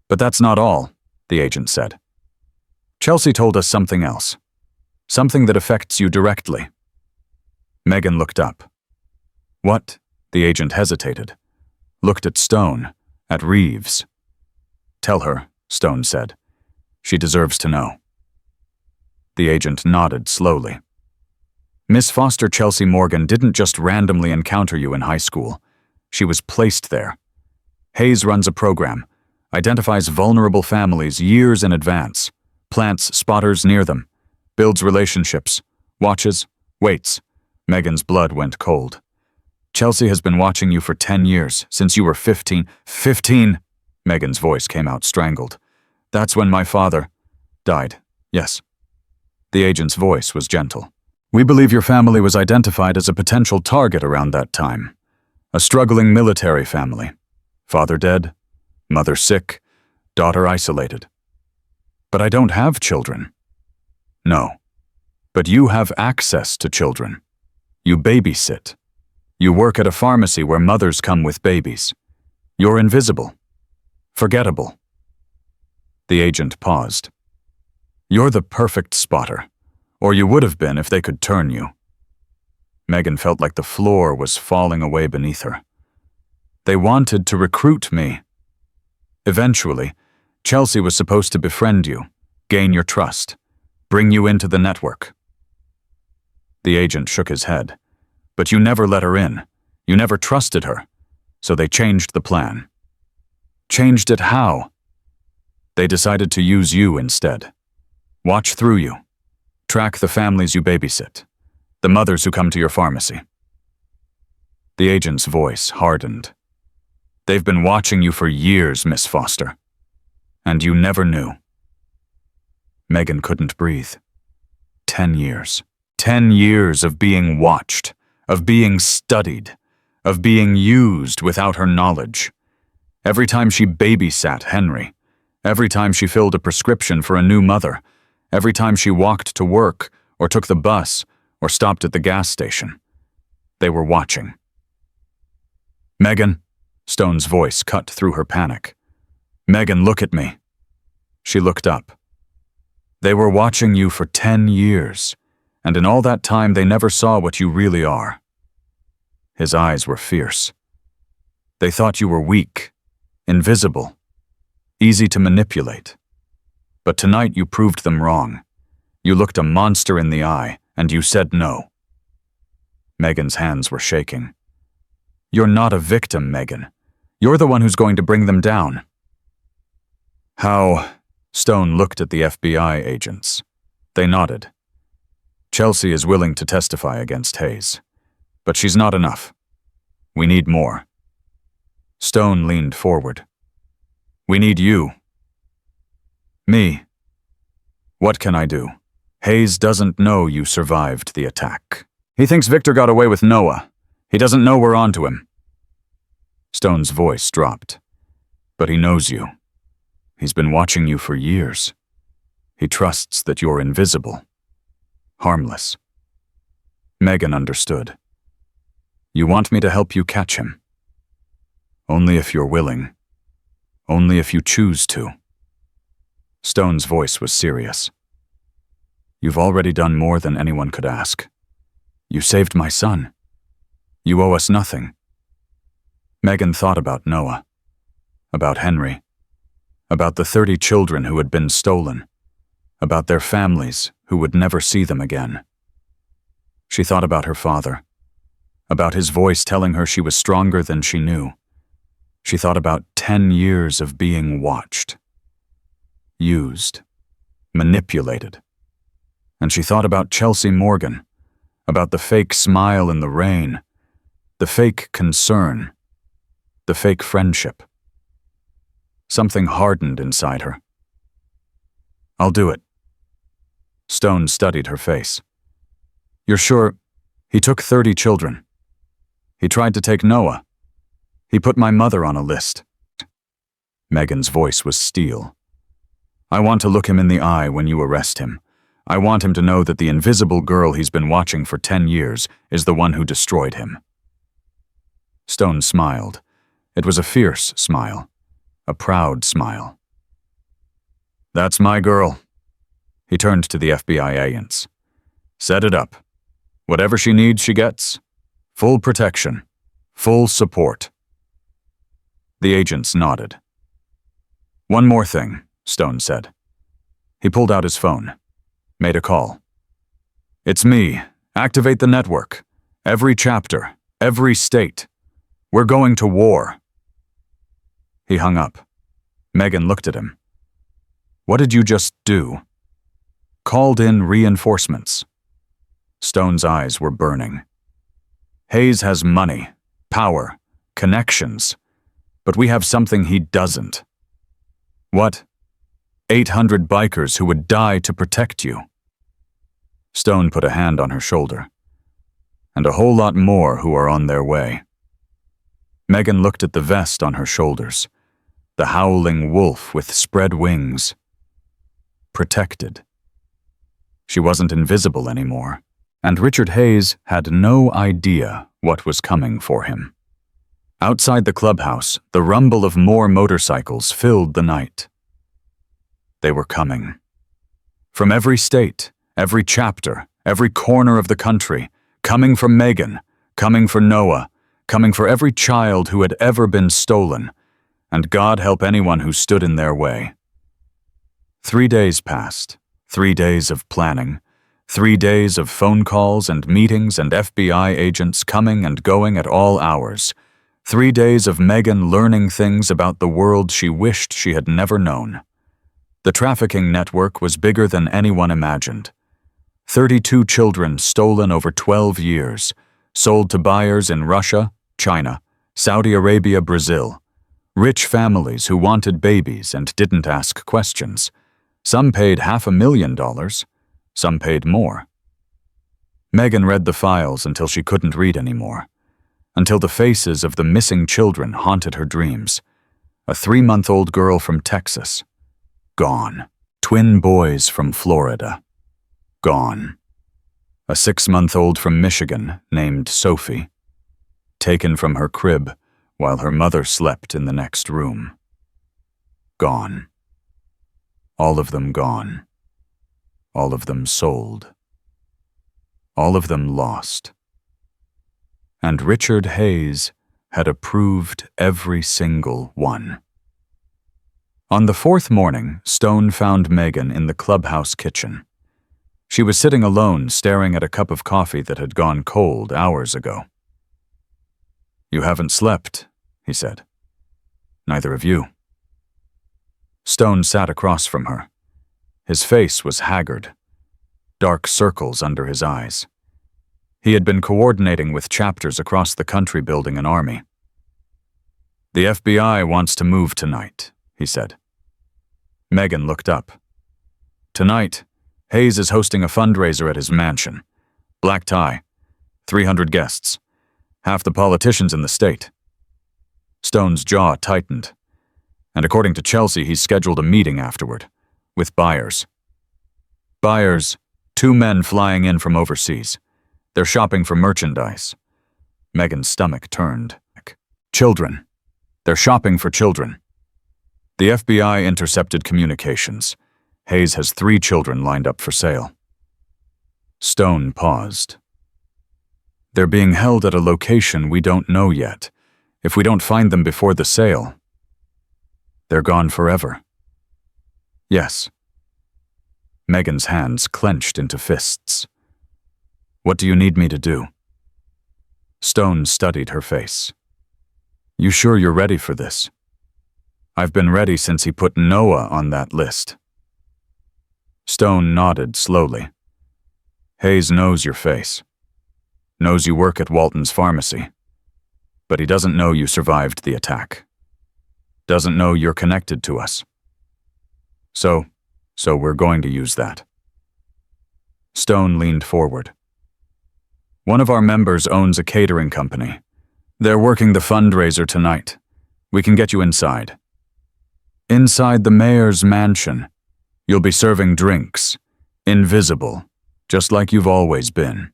But that's not all, the agent said. Chelsea told us something else. Something that affects you directly. Megan looked up. What? The agent hesitated. Looked at Stone, at Reeves. Tell her, Stone said. She deserves to know. The agent nodded slowly. Miss Foster Chelsea Morgan didn't just randomly encounter you in high school. She was placed there. Hayes runs a program, identifies vulnerable families years in advance, plants spotters near them, builds relationships, watches, waits. Megan's blood went cold. Chelsea has been watching you for 10 years, since you were 15. 15! Megan's voice came out strangled. That's when my father died. Yes. The agent's voice was gentle. We believe your family was identified as a potential target around that time. A struggling military family. Father dead, mother sick, daughter isolated. But I don't have children. No. But you have access to children. You babysit. You work at a pharmacy where mothers come with babies. You're invisible. Forgettable. The agent paused. You're the perfect spotter. Or you would have been if they could turn you. Megan felt like the floor was falling away beneath her. They wanted to recruit me. Eventually, Chelsea was supposed to befriend you, gain your trust, bring you into the network. The agent shook his head. But you never let her in. You never trusted her. So they changed the plan. Changed it how? They decided to use you instead. Watch through you. Track the families you babysit. The mothers who come to your pharmacy. The agent's voice hardened. They've been watching you for years, Miss Foster. And you never knew. Megan couldn't breathe. 10 years. 10 years of being watched, of being studied, of being used without her knowledge. Every time she babysat Henry, every time she filled a prescription for a new mother, every time she walked to work or took the bus or stopped at the gas station. They were watching. Megan, Stone's voice cut through her panic. Megan, look at me. She looked up. They were watching you for 10 years, and in all that time they never saw what you really are. His eyes were fierce. They thought you were weak, invisible, easy to manipulate. But tonight you proved them wrong. You looked a monster in the eye, and you said no. Megan's hands were shaking. You're not a victim, Megan. You're the one who's going to bring them down. How? Stone looked at the FBI agents. They nodded. Chelsea is willing to testify against Hayes. But she's not enough. We need more. Stone leaned forward. We need you. Me. What can I do? Hayes doesn't know you survived the attack. He thinks Victor got away with Noah. He doesn't know we're onto him. Stone's voice dropped. But he knows you. He's been watching you for years. He trusts that you're invisible. Harmless. Megan understood. You want me to help you catch him? Only if you're willing. Only if you choose to. Stone's voice was serious. You've already done more than anyone could ask. You saved my son. You owe us nothing. Megan thought about Noah. About Henry. About the 30 children who had been stolen. About their families who would never see them again. She thought about her father. About his voice telling her she was stronger than she knew. She thought about 10 years of being watched. Used. Manipulated. And she thought about Chelsea Morgan. About the fake smile in the rain. The fake concern. The fake friendship. Something hardened inside her. "I'll do it." Stone studied her face. "You're sure? He took 30 children. He tried to take Noah. He put my mother on a list." Megan's voice was steel. "I want to look him in the eye when you arrest him. I want him to know that the invisible girl he's been watching for 10 years is the one who destroyed him." Stone smiled. It was a fierce smile. A proud smile. "That's my girl." He turned to the FBI agents. "Set it up. Whatever she needs, she gets. Full protection. Full support." The agents nodded. "One more thing," Stone said. He pulled out his phone. Made a call. "It's me. Activate the network. Every chapter. Every state. We're going to war." He hung up. Megan looked at him. "What did you just do?" "Called in reinforcements." Stone's eyes were burning. "Hayes has money, power, connections, but we have something he doesn't." "What?" 800 bikers who would die to protect you." Stone put a hand on her shoulder. "And a whole lot more who are on their way." Megan looked at the vest on her shoulders. The howling wolf with spread wings. Protected. She wasn't invisible anymore, and Richard Hayes had no idea what was coming for him. Outside the clubhouse, the rumble of more motorcycles filled the night. They were coming. From every state, every chapter, every corner of the country, coming for Megan, coming for Noah, coming for every child who had ever been stolen, and God help anyone who stood in their way. 3 days passed, 3 days of planning, 3 days of phone calls and meetings and FBI agents coming and going at all hours, 3 days of Megan learning things about the world she wished she had never known. The trafficking network was bigger than anyone imagined. 32 children stolen over 12 years, sold to buyers in Russia, China, Saudi Arabia, Brazil. Rich families who wanted babies and didn't ask questions. Some paid $500,000, some paid more. Megan read the files until she couldn't read anymore, until the faces of the missing children haunted her dreams. A 3-month-old girl from Texas. Gone. Twin boys from Florida. Gone. A 6-month-old from Michigan named Sophie. Taken from her crib while her mother slept in the next room. Gone. All of them gone. All of them sold. All of them lost. And Richard Hayes had approved every single one. On the 4th morning, Stone found Megan in the clubhouse kitchen. She was sitting alone, staring at a cup of coffee that had gone cold hours ago. "You haven't slept," he said. "Neither have you." Stone sat across from her. His face was haggard, dark circles under his eyes. He had been coordinating with chapters across the country building an army. "The FBI wants to move tonight," he said. Megan looked up. "Tonight, Hayes is hosting a fundraiser at his mansion. Black tie, 300 guests. Half the politicians in the state." Stone's jaw tightened. And according to Chelsea, he's scheduled a meeting afterward, with buyers. Buyers, 2 men flying in from overseas. They're shopping for merchandise. Megan's stomach turned. Children. They're shopping for children. The FBI intercepted communications. Hayes has 3 children lined up for sale. Stone paused. "They're being held at a location we don't know yet. If we don't find them before the sale..." They're gone forever. Yes. Megan's hands clenched into fists. What do you need me to do? Stone studied her face. You sure you're ready for this? I've been ready since he put Noah on that list. Stone nodded slowly. Hayes knows your face. Knows you work at Walton's pharmacy. But he doesn't know you survived the attack. Doesn't know you're connected to us. So we're going to use that. Stone leaned forward. One of our members owns a catering company. They're working the fundraiser tonight. We can get you inside. Inside the mayor's mansion, you'll be serving drinks, invisible, just like you've always been.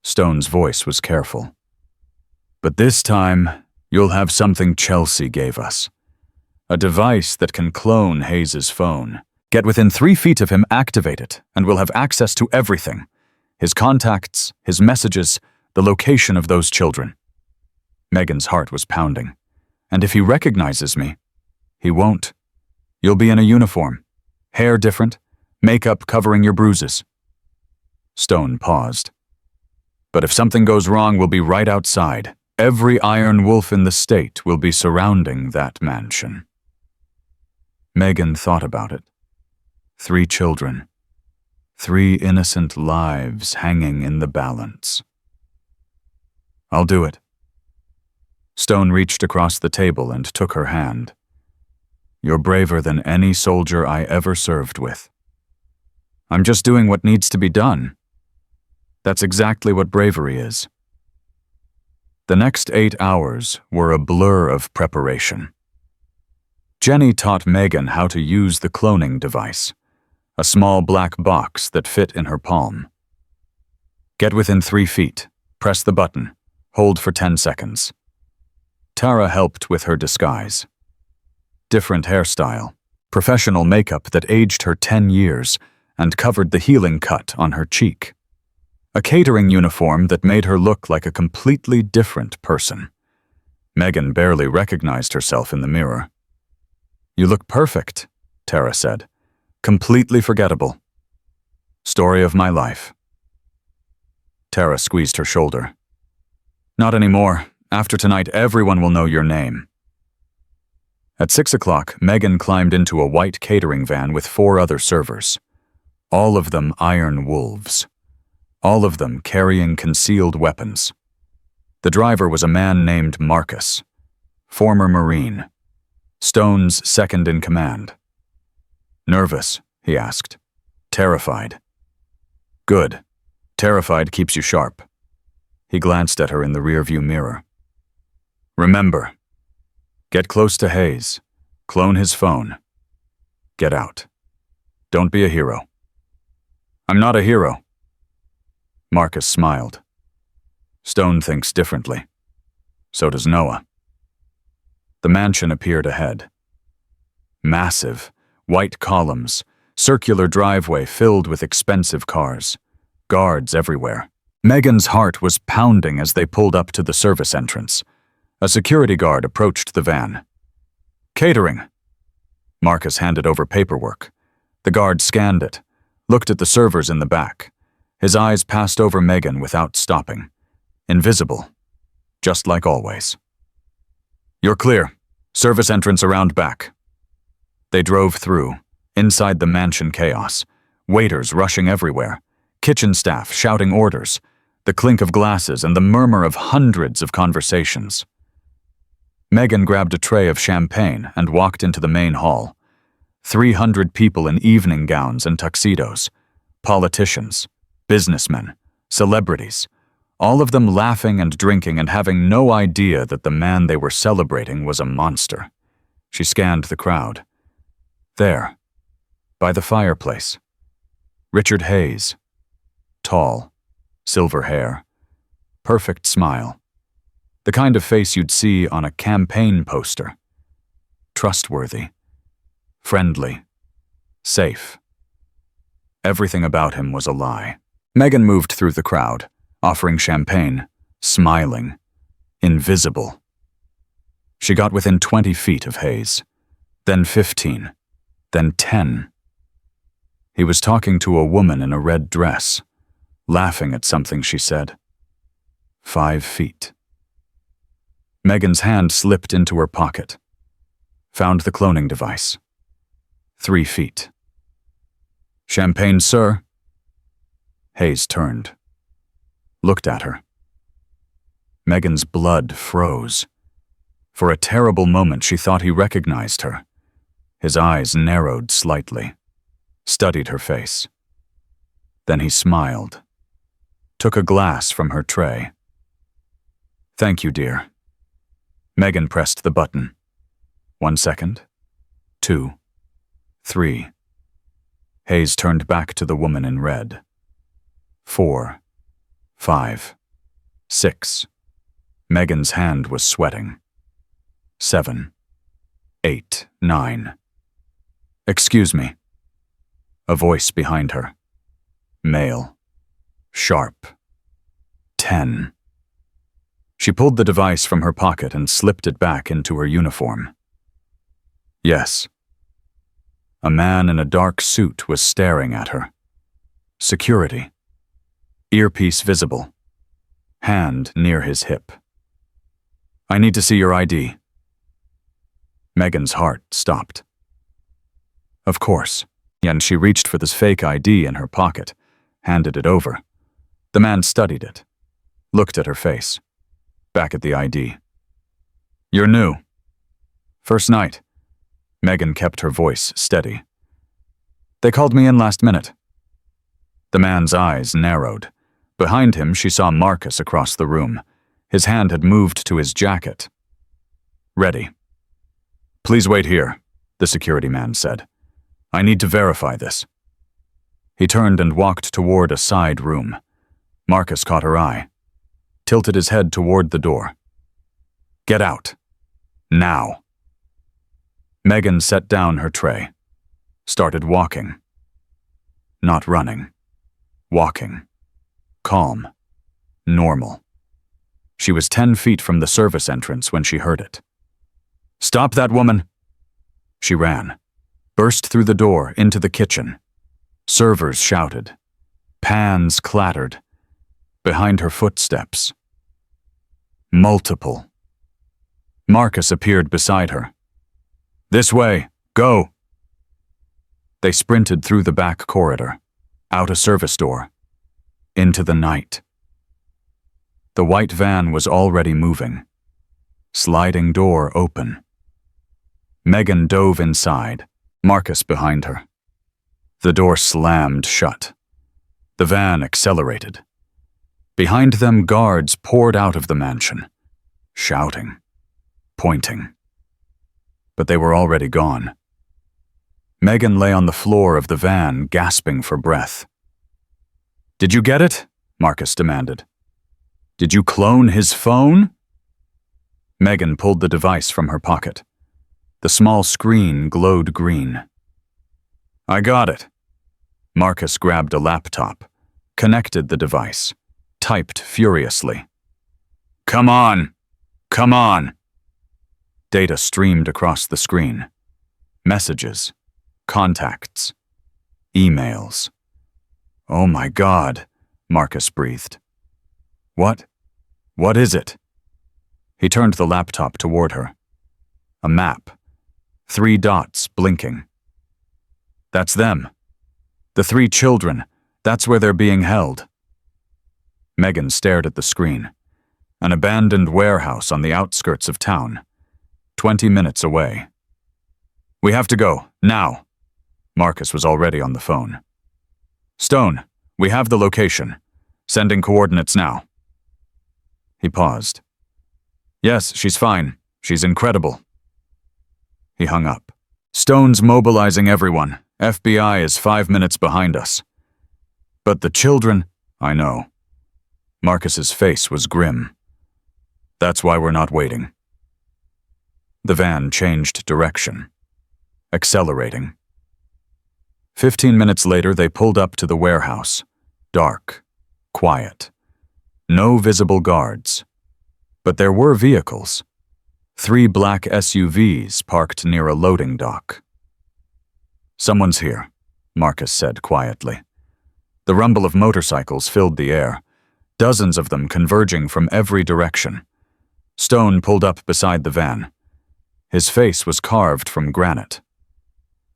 Stone's voice was careful. But this time, you'll have something Chelsea gave us. A device that can clone Hayes's phone. Get within 3 feet of him, activate it, and we'll have access to everything. His contacts, his messages, the location of those children. Megan's heart was pounding. And if he recognizes me, he won't. You'll be in a uniform. Hair different, makeup covering your bruises. Stone paused. But if something goes wrong, we'll be right outside. Every iron wolf in the state will be surrounding that mansion. Megan thought about it. 3 children. 3 innocent lives hanging in the balance. I'll do it. Stone reached across the table and took her hand. You're braver than any soldier I ever served with. I'm just doing what needs to be done. That's exactly what bravery is. The next 8 hours were a blur of preparation. Jenny taught Megan how to use the cloning device, a small black box that fit in her palm. Get within 3 feet, press the button, hold for 10 seconds. Tara helped with her disguise. Different hairstyle, professional makeup that aged her 10 years and covered the healing cut on her cheek. A catering uniform that made her look like a completely different person. Megan barely recognized herself in the mirror. You look perfect, Tara said. Completely forgettable. Story of my life. Tara squeezed her shoulder. Not anymore. After tonight, everyone will know your name. At 6 o'clock, Megan climbed into a white catering van with 4 other servers. All of them iron wolves. All of them carrying concealed weapons. The driver was a man named Marcus, former Marine, Stone's second in command. Nervous, he asked. Terrified. Good. Terrified keeps you sharp. He glanced at her in the rearview mirror. Remember, get close to Hayes, clone his phone. Get out. Don't be a hero. I'm not a hero. Marcus smiled. Stone thinks differently. So does Noah. The mansion appeared ahead. Massive, white columns, circular driveway filled with expensive cars, guards everywhere. Megan's heart was pounding as they pulled up to the service entrance. A security guard approached the van. Catering. Marcus handed over paperwork. The guard scanned it, looked at the servers in the back. His eyes passed over Megan without stopping. Invisible. Just like always. You're clear. Service entrance around back. They drove through, inside the mansion chaos. Waiters rushing everywhere. Kitchen staff shouting orders. The clink of glasses and the murmur of hundreds of conversations. Megan grabbed a tray of champagne and walked into the main hall. 300 people in evening gowns and tuxedos. Politicians. Businessmen, celebrities, all of them laughing and drinking and having no idea that the man they were celebrating was a monster. She scanned the crowd. There, by the fireplace, Richard Hayes. Tall, silver hair, perfect smile. The kind of face you'd see on a campaign poster. Trustworthy, friendly, safe. Everything about him was a lie. Megan moved through the crowd, offering champagne, smiling, invisible. She got within 20 feet of Hayes, then 15, then 10. He was talking to a woman in a red dress, laughing at something she said. 5 feet. Megan's hand slipped into her pocket. Found the cloning device. 3 feet. Champagne, sir? Hayes turned. Looked at her. Megan's blood froze. For a terrible moment she thought he recognized her. His eyes narrowed slightly. Studied her face. Then he smiled. Took a glass from her tray. Thank you, dear. Megan pressed the button. 1 second. 2. 3. Hayes turned back to the woman in red. 4. 5. 6. Megan's hand was sweating. 7. 8. 9. Excuse me. A voice behind her. Male. Sharp. 10. She pulled the device from her pocket and slipped it back into her uniform. Yes. A man in a dark suit was staring at her. Security. Earpiece visible. Hand near his hip. I need to see your ID. Megan's heart stopped. Of course, and she reached for this fake ID in her pocket, handed it over. The man studied it, looked at her face, back at the ID. You're new. First night. Megan kept her voice steady. They called me in last minute. The man's eyes narrowed. Behind him, she saw Marcus across the room. His hand had moved to his jacket. Ready. Please wait here, the security man said. I need to verify this. He turned and walked toward a side room. Marcus caught her eye, tilted his head toward the door. Get out. Now. Megan set down her tray, started walking. Not running. Walking. Calm. Normal. She was 10 feet from the service entrance when she heard it. Stop that woman! She ran, burst through the door into the kitchen. Servers shouted. Pans clattered. Behind her footsteps. Multiple. Marcus appeared beside her. This way, go! They sprinted through the back corridor, out a service door, into the night. The white van was already moving. Sliding door open. Megan dove inside, Marcus behind her. The door slammed shut. The van accelerated. Behind them, guards poured out of the mansion, shouting, pointing. But they were already gone. Megan lay on the floor of the van, gasping for breath. Did you get it? Marcus demanded. Did you clone his phone? Megan pulled the device from her pocket. The small screen glowed green. I got it. Marcus grabbed a laptop, connected the device, typed furiously. Come on! Come on! Data streamed across the screen. Messages, contacts, emails. Oh my God, Marcus breathed. What? What is it? He turned the laptop toward her. A map. 3 dots blinking. That's them. The 3 children. That's where they're being held. Megan stared at the screen. An abandoned warehouse on the outskirts of town. 20 minutes away. We have to go, now. Marcus was already on the phone. Stone, we have the location. Sending coordinates now. He paused. Yes, she's fine. She's incredible. He hung up. Stone's mobilizing everyone. FBI is 5 minutes behind us. But the children, I know. Marcus's face was grim. That's why we're not waiting. The van changed direction, accelerating. 15 minutes later, they pulled up to the warehouse. Dark, quiet. No visible guards. But there were vehicles. 3 black SUVs parked near a loading dock. "Someone's here," Marcus said quietly. The rumble of motorcycles filled the air, dozens of them converging from every direction. Stone pulled up beside the van. His face was carved from granite.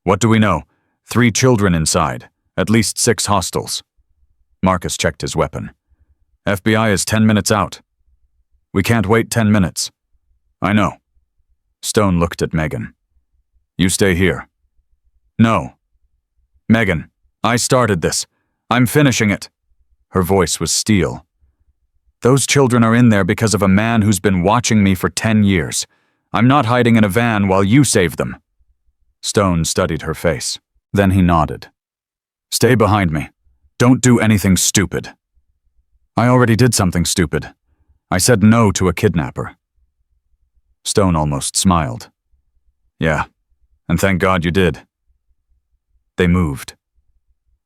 "What do we know? 3 children inside, at least 6 hostiles." Marcus checked his weapon. "FBI is 10 minutes out." "We can't wait 10 minutes." "I know." Stone looked at Megan. "You stay here." "No." "Megan, I started this. I'm finishing it." Her voice was steel. "Those children are in there because of a man who's been watching me for 10 years. I'm not hiding in a van while you save them." Stone studied her face. Then he nodded. "Stay behind me. Don't do anything stupid." "I already did something stupid. I said no to a kidnapper." Stone almost smiled. "Yeah, and thank God you did." They moved.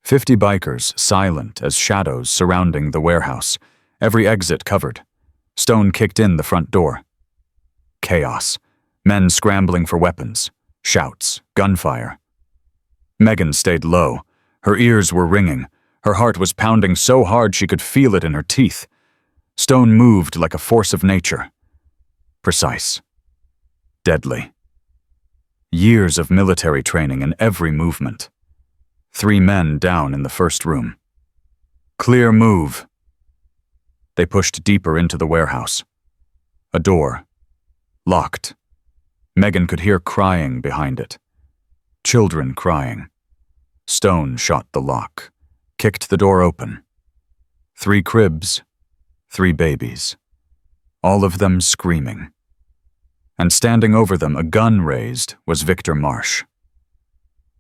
50 bikers, silent as shadows surrounding the warehouse, every exit covered. Stone kicked in the front door. Chaos. Men scrambling for weapons. Shouts. Gunfire. Megan stayed low. Her ears were ringing. Her heart was pounding so hard she could feel it in her teeth. Stone moved like a force of nature. Precise. Deadly. Years of military training in every movement. 3 men down in the first room. "Clear move." They pushed deeper into the warehouse. A door. Locked. Megan could hear crying behind it. Children crying. Stone shot the lock. Kicked the door open. 3 cribs. 3 babies. All of them screaming. And standing over them, a gun raised, was Victor Marsh.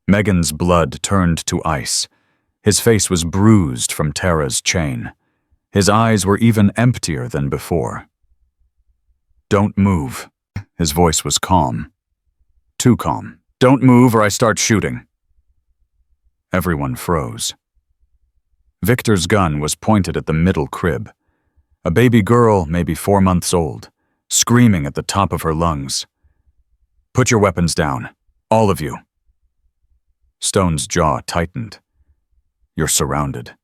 Megan's blood turned to ice. His face was bruised from Tara's chain. His eyes were even emptier than before. "Don't move." His voice was calm. Too calm. "Don't move or I start shooting." Everyone froze. Victor's gun was pointed at the middle crib. A baby girl, maybe 4 months old, screaming at the top of her lungs. "Put your weapons down. All of you." Stone's jaw tightened. "You're surrounded.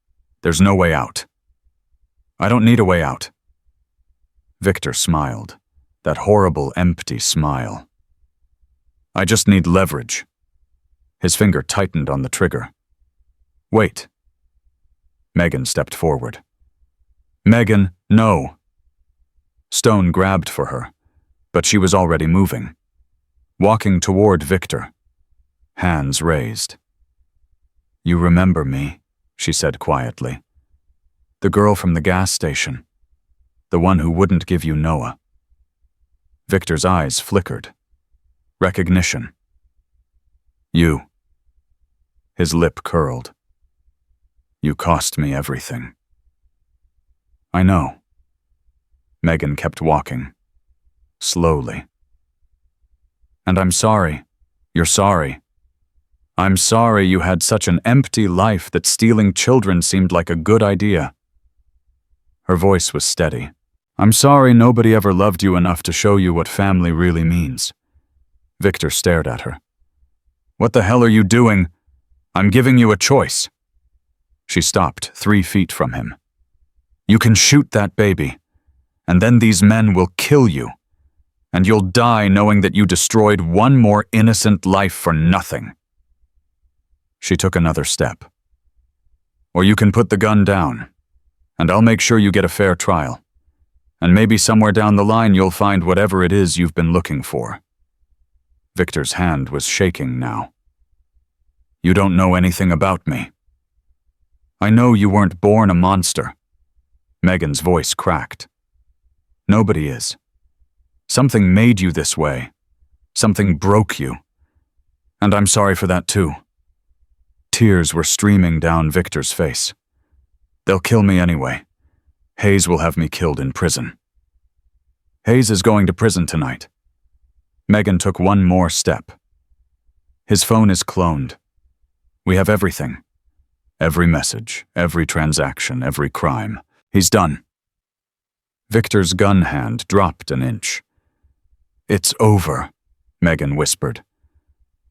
There's no way out." "I don't need a way out." Victor smiled, that horrible, empty smile. "I just need leverage." His finger tightened on the trigger. "Wait." Megan stepped forward. "Megan, no." Stone grabbed for her, but she was already moving. Walking toward Victor. Hands raised. "You remember me," she said quietly. "The girl from the gas station. The one who wouldn't give you Noah." Victor's eyes flickered. Recognition. "You." His lip curled. "You cost me everything." "I know." Megan kept walking. Slowly. "And I'm sorry. You're sorry. I'm sorry you had such an empty life that stealing children seemed like a good idea." Her voice was steady. "I'm sorry nobody ever loved you enough to show you what family really means." Victor stared at her. "What the hell are you doing? I'm giving you a choice." She stopped 3 feet from him. "You can shoot that baby, and then these men will kill you, and you'll die knowing that you destroyed one more innocent life for nothing." She took another step. "Or you can put the gun down, and I'll make sure you get a fair trial. And maybe somewhere down the line you'll find whatever it is you've been looking for." Victor's hand was shaking now. "You don't know anything about me." "I know you weren't born a monster." Megan's voice cracked. "Nobody is. Something made you this way. Something broke you. And I'm sorry for that too." Tears were streaming down Victor's face. "They'll kill me anyway. Hayes will have me killed in prison." "Hayes is going to prison tonight." Megan took one more step. "His phone is cloned. We have everything. Every message, every transaction, every crime. He's done." Victor's gun hand dropped an inch. It's over, Megan whispered.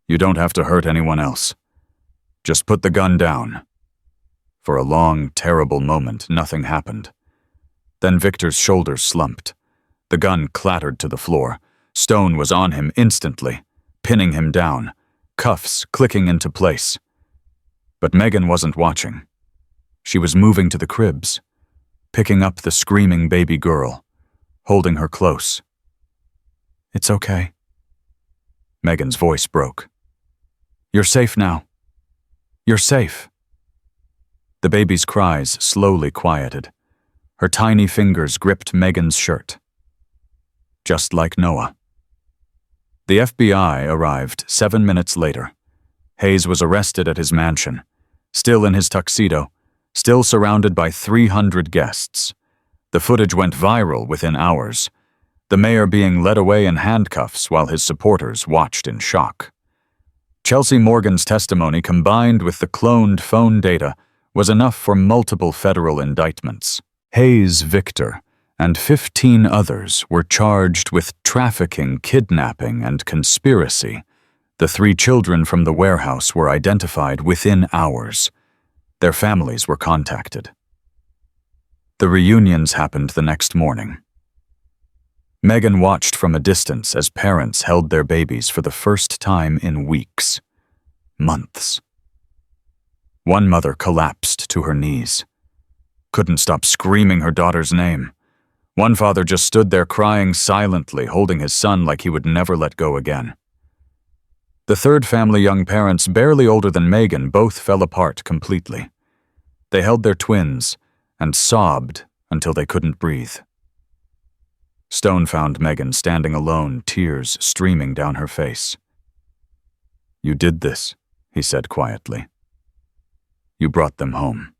You don't have to hurt anyone else. Just put the gun down. For a long, terrible moment, nothing happened. Then Victor's shoulders slumped. The gun clattered to the floor. Stone was on him instantly, pinning him down, cuffs clicking into place. But Megan wasn't watching. She was moving to the cribs, picking up the screaming baby girl, holding her close. It's okay. Megan's voice broke. You're safe now. You're safe. The baby's cries slowly quieted. Her tiny fingers gripped Megan's shirt. Just like Noah. The FBI arrived 7 minutes later. Hayes was arrested at his mansion, still in his tuxedo, still surrounded by 300 guests. The footage went viral within hours, the mayor being led away in handcuffs while his supporters watched in shock. Chelsea Morgan's testimony, combined with the cloned phone data, was enough for multiple federal indictments. Hayes, Victor, and 15 others were charged with trafficking, kidnapping, and conspiracy. The 3 children from the warehouse were identified within hours. Their families were contacted. The reunions happened the next morning. Megan watched from a distance as parents held their babies for the first time in weeks, months. One mother collapsed to her knees, couldn't stop screaming her daughter's name. One father just stood there crying silently, holding his son like he would never let go again. The third family, young parents barely older than Megan, both fell apart completely. They held their twins and sobbed until they couldn't breathe. Stone found Megan standing alone, tears streaming down her face. You did this, he said quietly. You brought them home.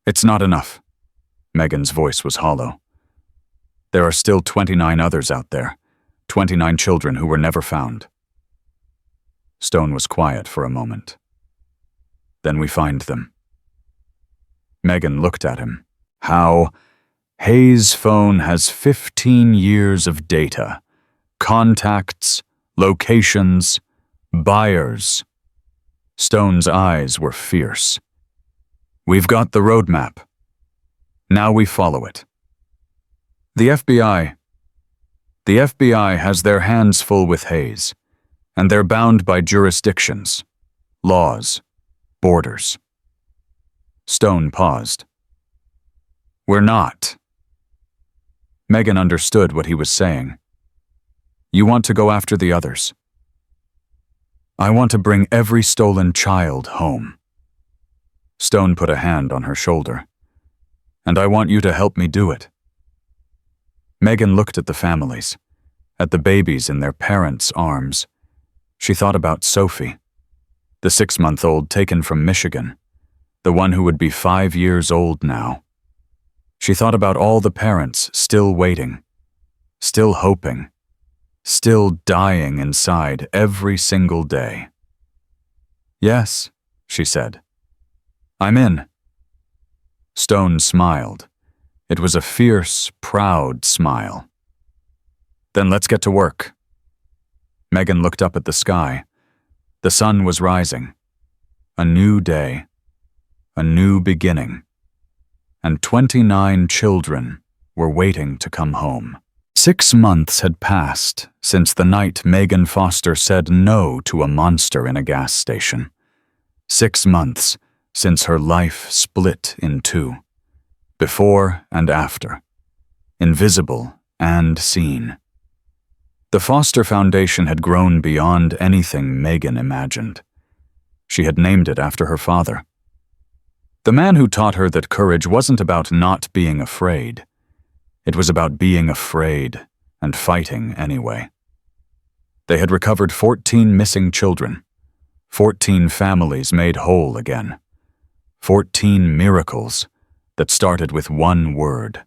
It's not enough. Megan's voice was hollow. There are still 29 others out there, 29 children who were never found. Stone was quiet for a moment. Then we find them. Megan looked at him. How? Hayes' phone has 15 years of data. Contacts, locations, buyers. Stone's eyes were fierce. We've got the roadmap. Now we follow it. The FBI has their hands full with Hayes, and they're bound by jurisdictions, laws, borders. Stone paused. We're not. Megan understood what he was saying. You want to go after the others. I want to bring every stolen child home. Stone put a hand on her shoulder. And I want you to help me do it. Megan looked at the families, at the babies in their parents' arms. She thought about Sophie, the 6-month-old taken from Michigan, the one who would be 5 years old now. She thought about all the parents still waiting, still hoping, still dying inside every single day. Yes, she said. I'm in. Stone smiled. It was a fierce, proud smile. Then let's get to work. Megan looked up at the sky. The sun was rising. A new day. A new beginning. And 29 children were waiting to come home. 6 months had passed since the night Megan Foster said no to a monster in a gas station. 6 months since her life split in two, before and after, invisible and seen. The Foster Foundation had grown beyond anything Megan imagined. She had named it after her father. The man who taught her that courage wasn't about not being afraid. It was about being afraid and fighting anyway. They had recovered 14 missing children, 14 families made whole again, 14 miracles that started with one word.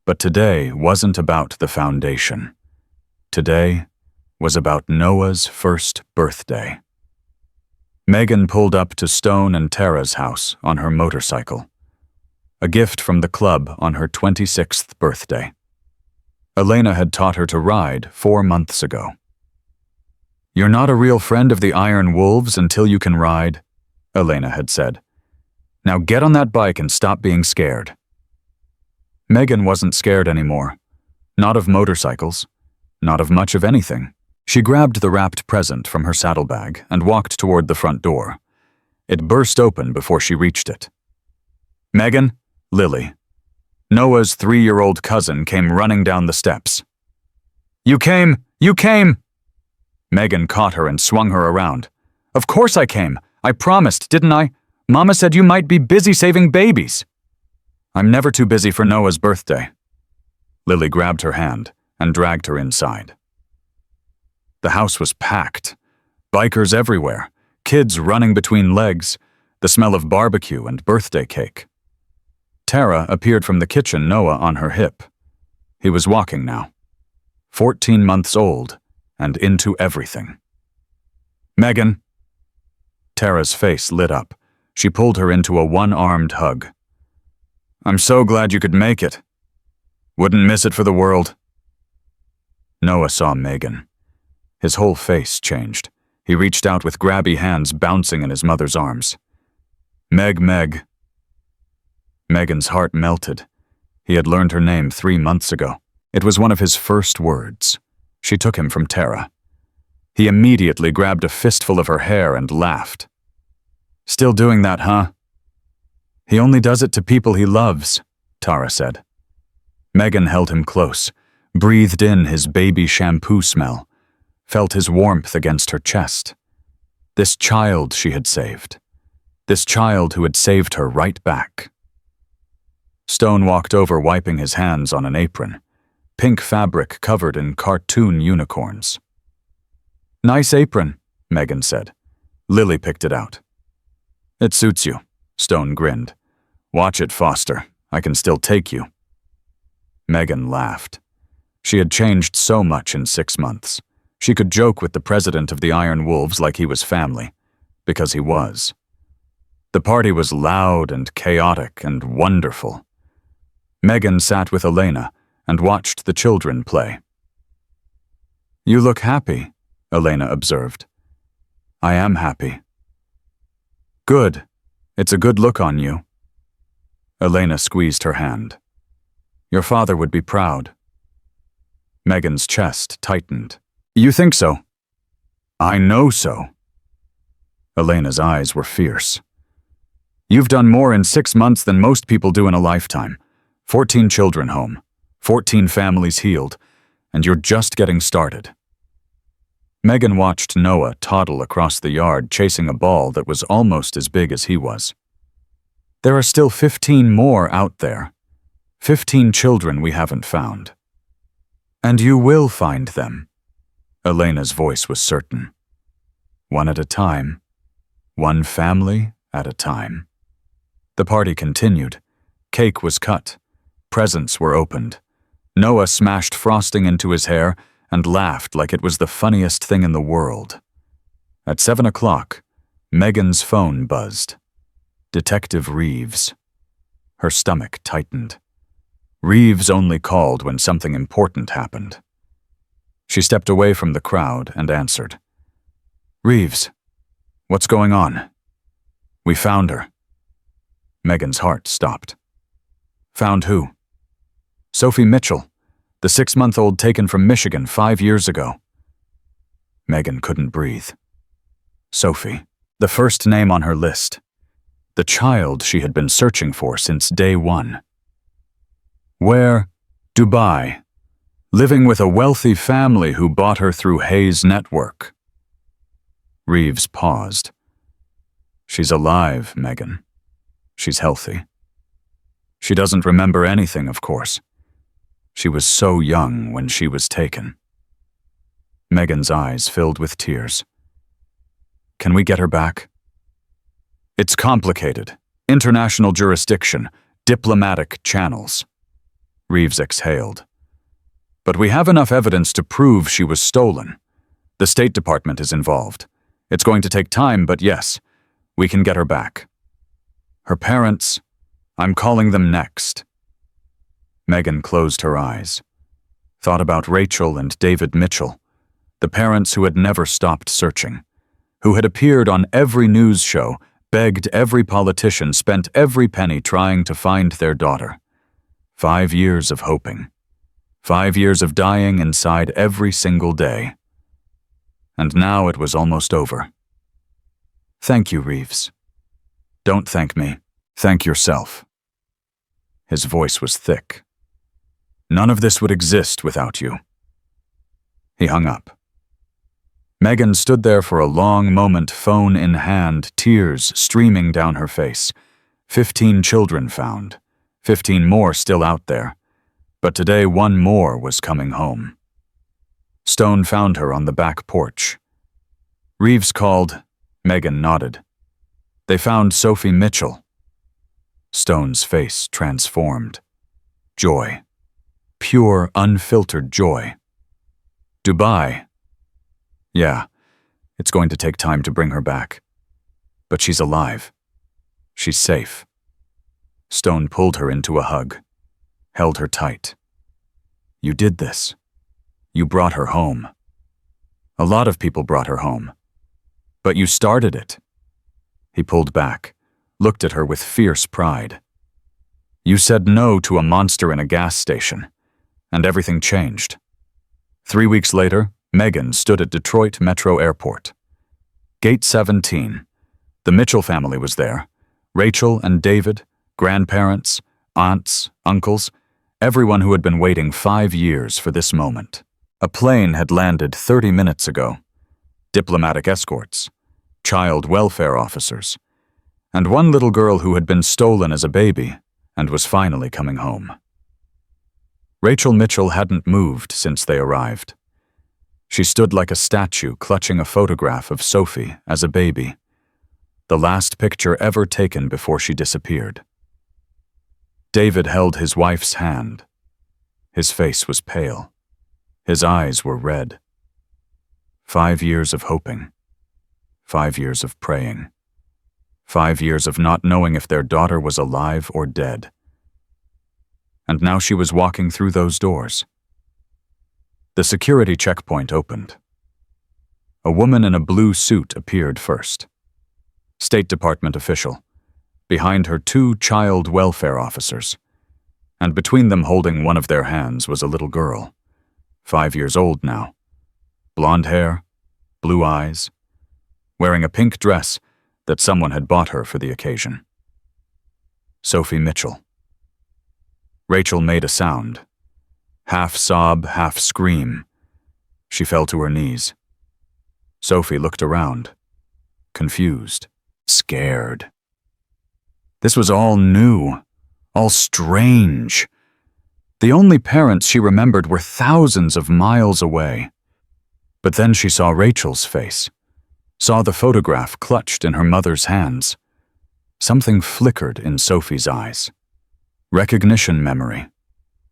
But today wasn't about the foundation. Today was about Noah's first birthday. Megan pulled up to Stone and Tara's house on her motorcycle, a gift from the club on her 26th birthday. Elena had taught her to ride 4 months ago. "You're not a real friend of the Iron Wolves until you can ride," Elena had said. "Now get on that bike and stop being scared." Megan wasn't scared anymore. Not of motorcycles. Not of much of anything. She grabbed the wrapped present from her saddlebag and walked toward the front door. It burst open before she reached it. "Megan, Lily." Noah's 3-year-old cousin came running down the steps. You came! Megan caught her and swung her around. "Of course I came. I promised, didn't I? Mama said you might be busy saving babies." "I'm never too busy for Noah's birthday." Lily grabbed her hand and dragged her inside. The house was packed. Bikers everywhere, kids running between legs, the smell of barbecue and birthday cake. Tara appeared from the kitchen, Noah on her hip. He was walking now. 14 months old and into everything. "Megan." Tara's face lit up. She pulled her into a one-armed hug. "I'm so glad you could make it. Wouldn't miss it for the world." Noah saw Megan. His whole face changed. He reached out with grabby hands bouncing in his mother's arms. Meg. Megan's heart melted. He had learned her name 3 months ago. It was one of his first words. She took him from Tara. He immediately grabbed a fistful of her hair and laughed. "Still doing that, huh?" "He only does it to people he loves," Tara said. Megan held him close, breathed in his baby shampoo smell, felt his warmth against her chest. This child she had saved. This child who had saved her right back. Stone walked over, wiping his hands on an apron. Pink fabric covered in cartoon unicorns. "Nice apron," Megan said. Lily picked it out. "It suits you," Stone grinned. "Watch it, Foster. I can still take you." Megan laughed. She had changed so much in 6 months. She could joke with the president of the Iron Wolves like he was family, because he was. The party was loud and chaotic and wonderful. Megan sat with Elena and watched the children play. "You look happy," Elena observed. "I am happy." "Good. It's a good look on you." Elena squeezed her hand. "Your father would be proud." Megan's chest tightened. "You think so?" "I know so." Elena's eyes were fierce. "You've done more in 6 months than most people do in a lifetime. 14 children home, 14 families healed, and you're just getting started." Megan watched Noah toddle across the yard chasing a ball that was almost as big as he was. "There are still 15 more out there. 15 children we haven't found. And you will find them." Elena's voice was certain. "One at a time. One family at a time." The party continued. Cake was cut. Presents were opened. Noah smashed frosting into his hair and laughed like it was the funniest thing in the world. At 7 o'clock, Megan's phone buzzed. Detective Reeves. Her stomach tightened. Reeves only called when something important happened. She stepped away from the crowd and answered. "Reeves, what's going on?" "We found her." Megan's heart stopped. "Found who?" "Sophie Mitchell, the 6-month-old taken from Michigan 5 years ago." Megan couldn't breathe. Sophie, the first name on her list. The child she had been searching for since day one. Where? Dubai. Living with a wealthy family who bought her through Hayes' network. Reeves paused. "She's alive, Megan. She's healthy. She doesn't remember anything, of course. She was so young when she was taken." Megan's eyes filled with tears. "Can we get her back?" "It's complicated. International jurisdiction, diplomatic channels." Reeves exhaled. "But we have enough evidence to prove she was stolen. The State Department is involved. It's going to take time, but yes, we can get her back. Her parents, I'm calling them next." Megan closed her eyes. Thought about Rachel and David Mitchell, the parents who had never stopped searching, who had appeared on every news show, begged every politician, spent every penny trying to find their daughter. 5 years of hoping. 5 years of dying inside every single day. And now it was almost over. Thank you, Reeves. Don't thank me. Thank yourself. His voice was thick. None of this would exist without you. He hung up. Megan stood there for a long moment, phone in hand, tears streaming down her face. 15 children found. 15 more still out there. But today 1 more was coming home. Stone found her on the back porch. Reeves called. Megan nodded. They found Sophie Mitchell. Stone's face transformed. Joy. Pure, unfiltered joy. Dubai. Yeah, it's going to take time to bring her back. But she's alive. She's safe. Stone pulled her into a hug, held her tight. You did this. You brought her home. A lot of people brought her home. But you started it. He pulled back, looked at her with fierce pride. You said no to a monster in a gas station, and everything changed. 3 weeks later, Megan stood at Detroit Metro Airport. Gate 17. The Mitchell family was there. Rachel and David, grandparents, aunts, uncles, everyone who had been waiting 5 years for this moment. A plane had landed 30 minutes ago. Diplomatic escorts, child welfare officers, and one little girl who had been stolen as a baby and was finally coming home. Rachel Mitchell hadn't moved since they arrived. She stood like a statue clutching a photograph of Sophie as a baby, the last picture ever taken before she disappeared. David held his wife's hand. His face was pale. His eyes were red. 5 years of hoping. 5 years of praying. 5 years of not knowing if their daughter was alive or dead. And now she was walking through those doors. The security checkpoint opened. A woman in a blue suit appeared first. State Department official. Behind her 2 child welfare officers. And between them holding one of their hands was a little girl. 5 years old now. Blonde hair, blue eyes, wearing a pink dress that someone had bought her for the occasion. Sophie Mitchell. Rachel made a sound. Half sob, half scream. She fell to her knees. Sophie looked around, confused, scared. This was all new, all strange. The only parents she remembered were thousands of miles away. But then she saw Rachel's face, saw the photograph clutched in her mother's hands. Something flickered in Sophie's eyes. Recognition memory,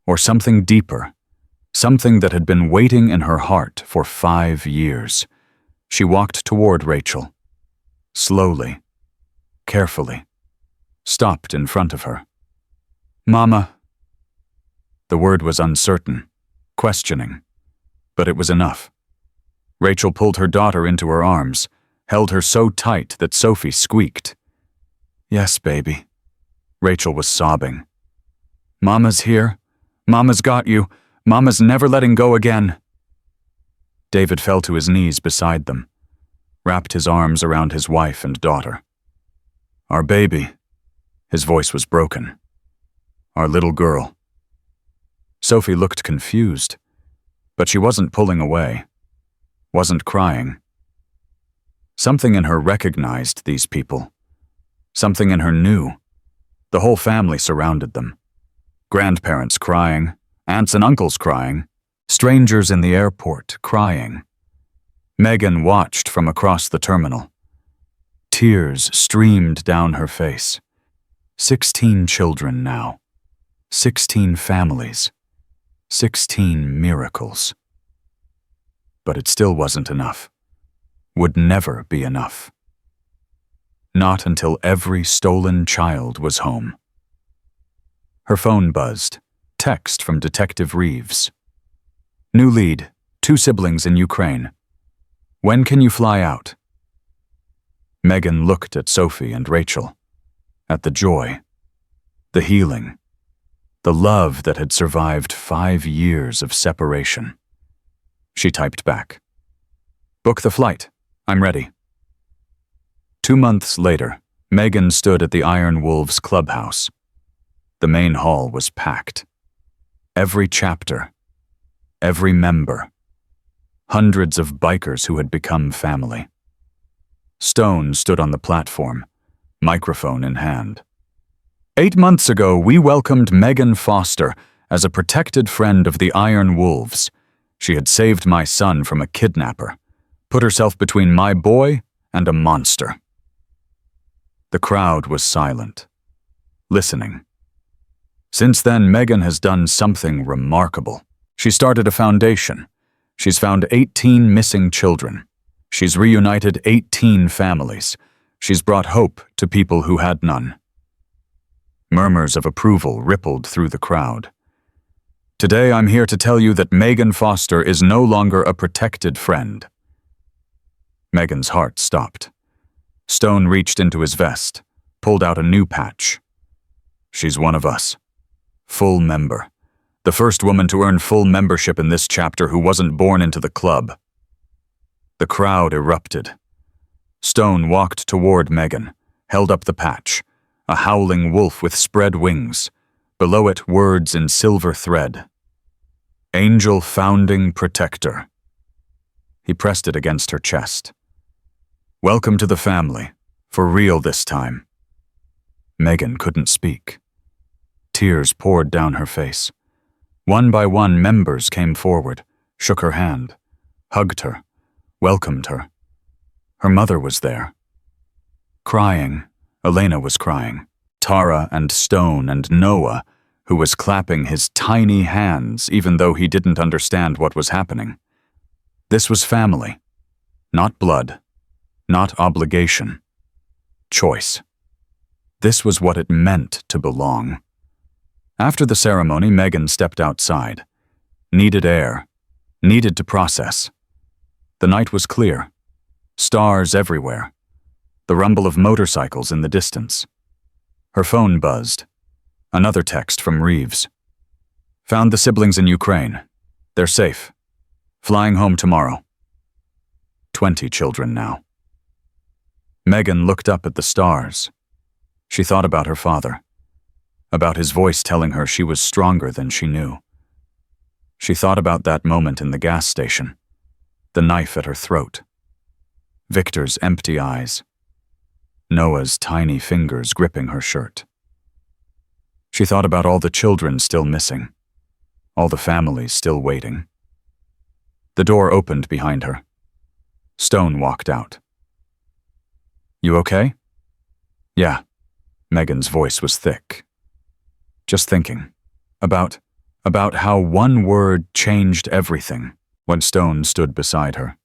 or something deeper, something that had been waiting in her heart for 5 years. She walked toward Rachel, slowly, carefully, stopped in front of her. Mama. The word was uncertain, questioning, but it was enough. Rachel pulled her daughter into her arms, held her so tight that Sophie squeaked. Yes, baby. Rachel was sobbing. Mama's here. Mama's got you. Mama's never letting go again. David fell to his knees beside them, wrapped his arms around his wife and daughter. Our baby. His voice was broken. Our little girl. Sophie looked confused, but she wasn't pulling away, wasn't crying. Something in her recognized these people. Something in her knew. The whole family surrounded them. Grandparents crying, aunts and uncles crying, strangers in the airport crying. Megan watched from across the terminal. Tears streamed down her face. 16 children now. 16 families. 16 miracles. But it still wasn't enough. Would never be enough. Not until every stolen child was home. Her phone buzzed. Text from Detective Reeves. New lead, 2 siblings in Ukraine. When can you fly out? Megan looked at Sophie and Rachel, at the joy, the healing, the love that had survived 5 years of separation. She typed back, "Book the flight. I'm ready." 2 months later, Megan stood at the Iron Wolves clubhouse. The main hall was packed. Every chapter, every member, hundreds of bikers who had become family. Stone stood on the platform, microphone in hand. 8 months ago, we welcomed Megan Foster as a protected friend of the Iron Wolves. She had saved my son from a kidnapper, put herself between my boy and a monster. The crowd was silent, listening. Since then, Megan has done something remarkable. She started a foundation. She's found 18 missing children. She's reunited 18 families. She's brought hope to people who had none. Murmurs of approval rippled through the crowd. Today, I'm here to tell you that Megan Foster is no longer a protected friend. Megan's heart stopped. Stone reached into his vest, pulled out a new patch. She's one of us. Full member. The first woman to earn full membership in this chapter who wasn't born into the club. The crowd erupted. Stone walked toward Megan, held up the patch, a howling wolf with spread wings. Below it, words in silver thread. Angel Founding Protector. He pressed it against her chest. Welcome to the family, for real this time. Megan couldn't speak. Tears poured down her face. One by one, members came forward, shook her hand, hugged her, welcomed her. Her mother was there. Crying, Elena was crying. Tara and Stone and Noah, who was clapping his tiny hands even though he didn't understand what was happening. This was family, not blood, not obligation. Choice. This was what it meant to belong. After the ceremony, Megan stepped outside. Needed air. Needed to process. The night was clear. Stars everywhere. The rumble of motorcycles in the distance. Her phone buzzed. Another text from Reeves. Found the siblings in Ukraine. They're safe. Flying home tomorrow. 20 children now. Megan looked up at the stars. She thought about her father, about his voice telling her she was stronger than she knew. She thought about that moment in the gas station, the knife at her throat, Victor's empty eyes, Noah's tiny fingers gripping her shirt. She thought about all the children still missing, all the families still waiting. The door opened behind her. Stone walked out. You okay? Yeah. Megan's voice was thick. Just thinking. About how one word changed everything. When Stone stood beside her.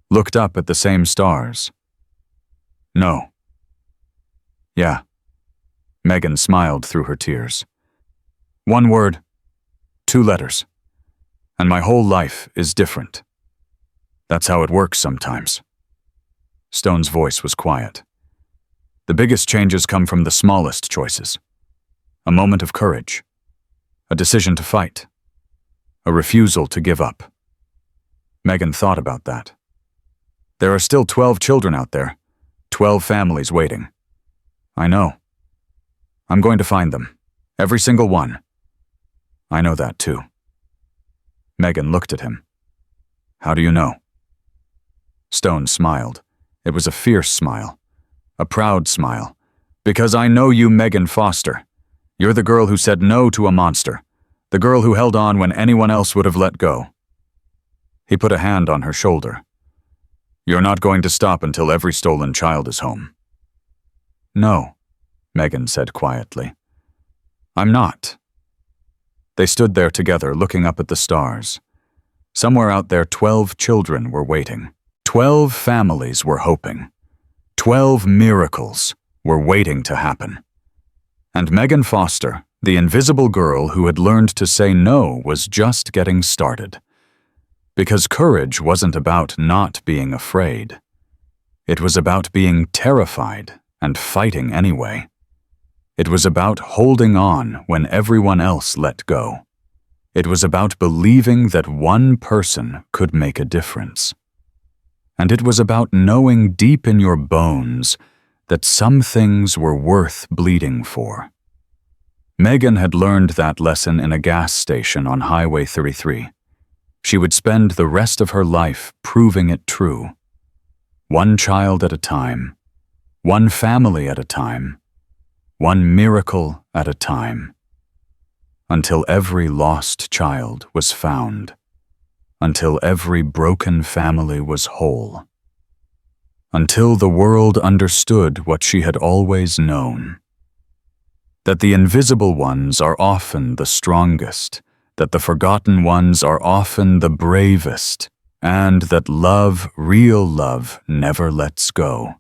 Looked up at the same stars. No. Yeah. Megan smiled through her tears. 1 word, 2 letters. And my whole life is different. That's how it works sometimes. Stone's voice was quiet. The biggest changes come from the smallest choices. A moment of courage. A decision to fight. A refusal to give up. Megan thought about that. There are still 12 children out there. 12 families waiting. I know. I'm going to find them. Every single one. I know that too. Megan looked at him. How do you know? Stone smiled. It was a fierce smile. A proud smile. Because I know you, Megan Foster. You're the girl who said no to a monster. The girl who held on when anyone else would have let go. He put a hand on her shoulder. You're not going to stop until every stolen child is home. No, Megan said quietly. I'm not. They stood there together, looking up at the stars. Somewhere out there, 12 children were waiting. 12 families were hoping. 12 miracles were waiting to happen. And Megan Foster, the invisible girl who had learned to say no, was just getting started. Because courage wasn't about not being afraid. It was about being terrified and fighting anyway. It was about holding on when everyone else let go. It was about believing that one person could make a difference. And it was about knowing deep in your bones that some things were worth bleeding for. Megan had learned that lesson in a gas station on Highway 33. She would spend the rest of her life proving it true. One child at a time, one family at a time, one miracle at a time, until every lost child was found, until every broken family was whole, until the world understood what she had always known, that the invisible ones are often the strongest, that the forgotten ones are often the bravest, and that love, real love, never lets go.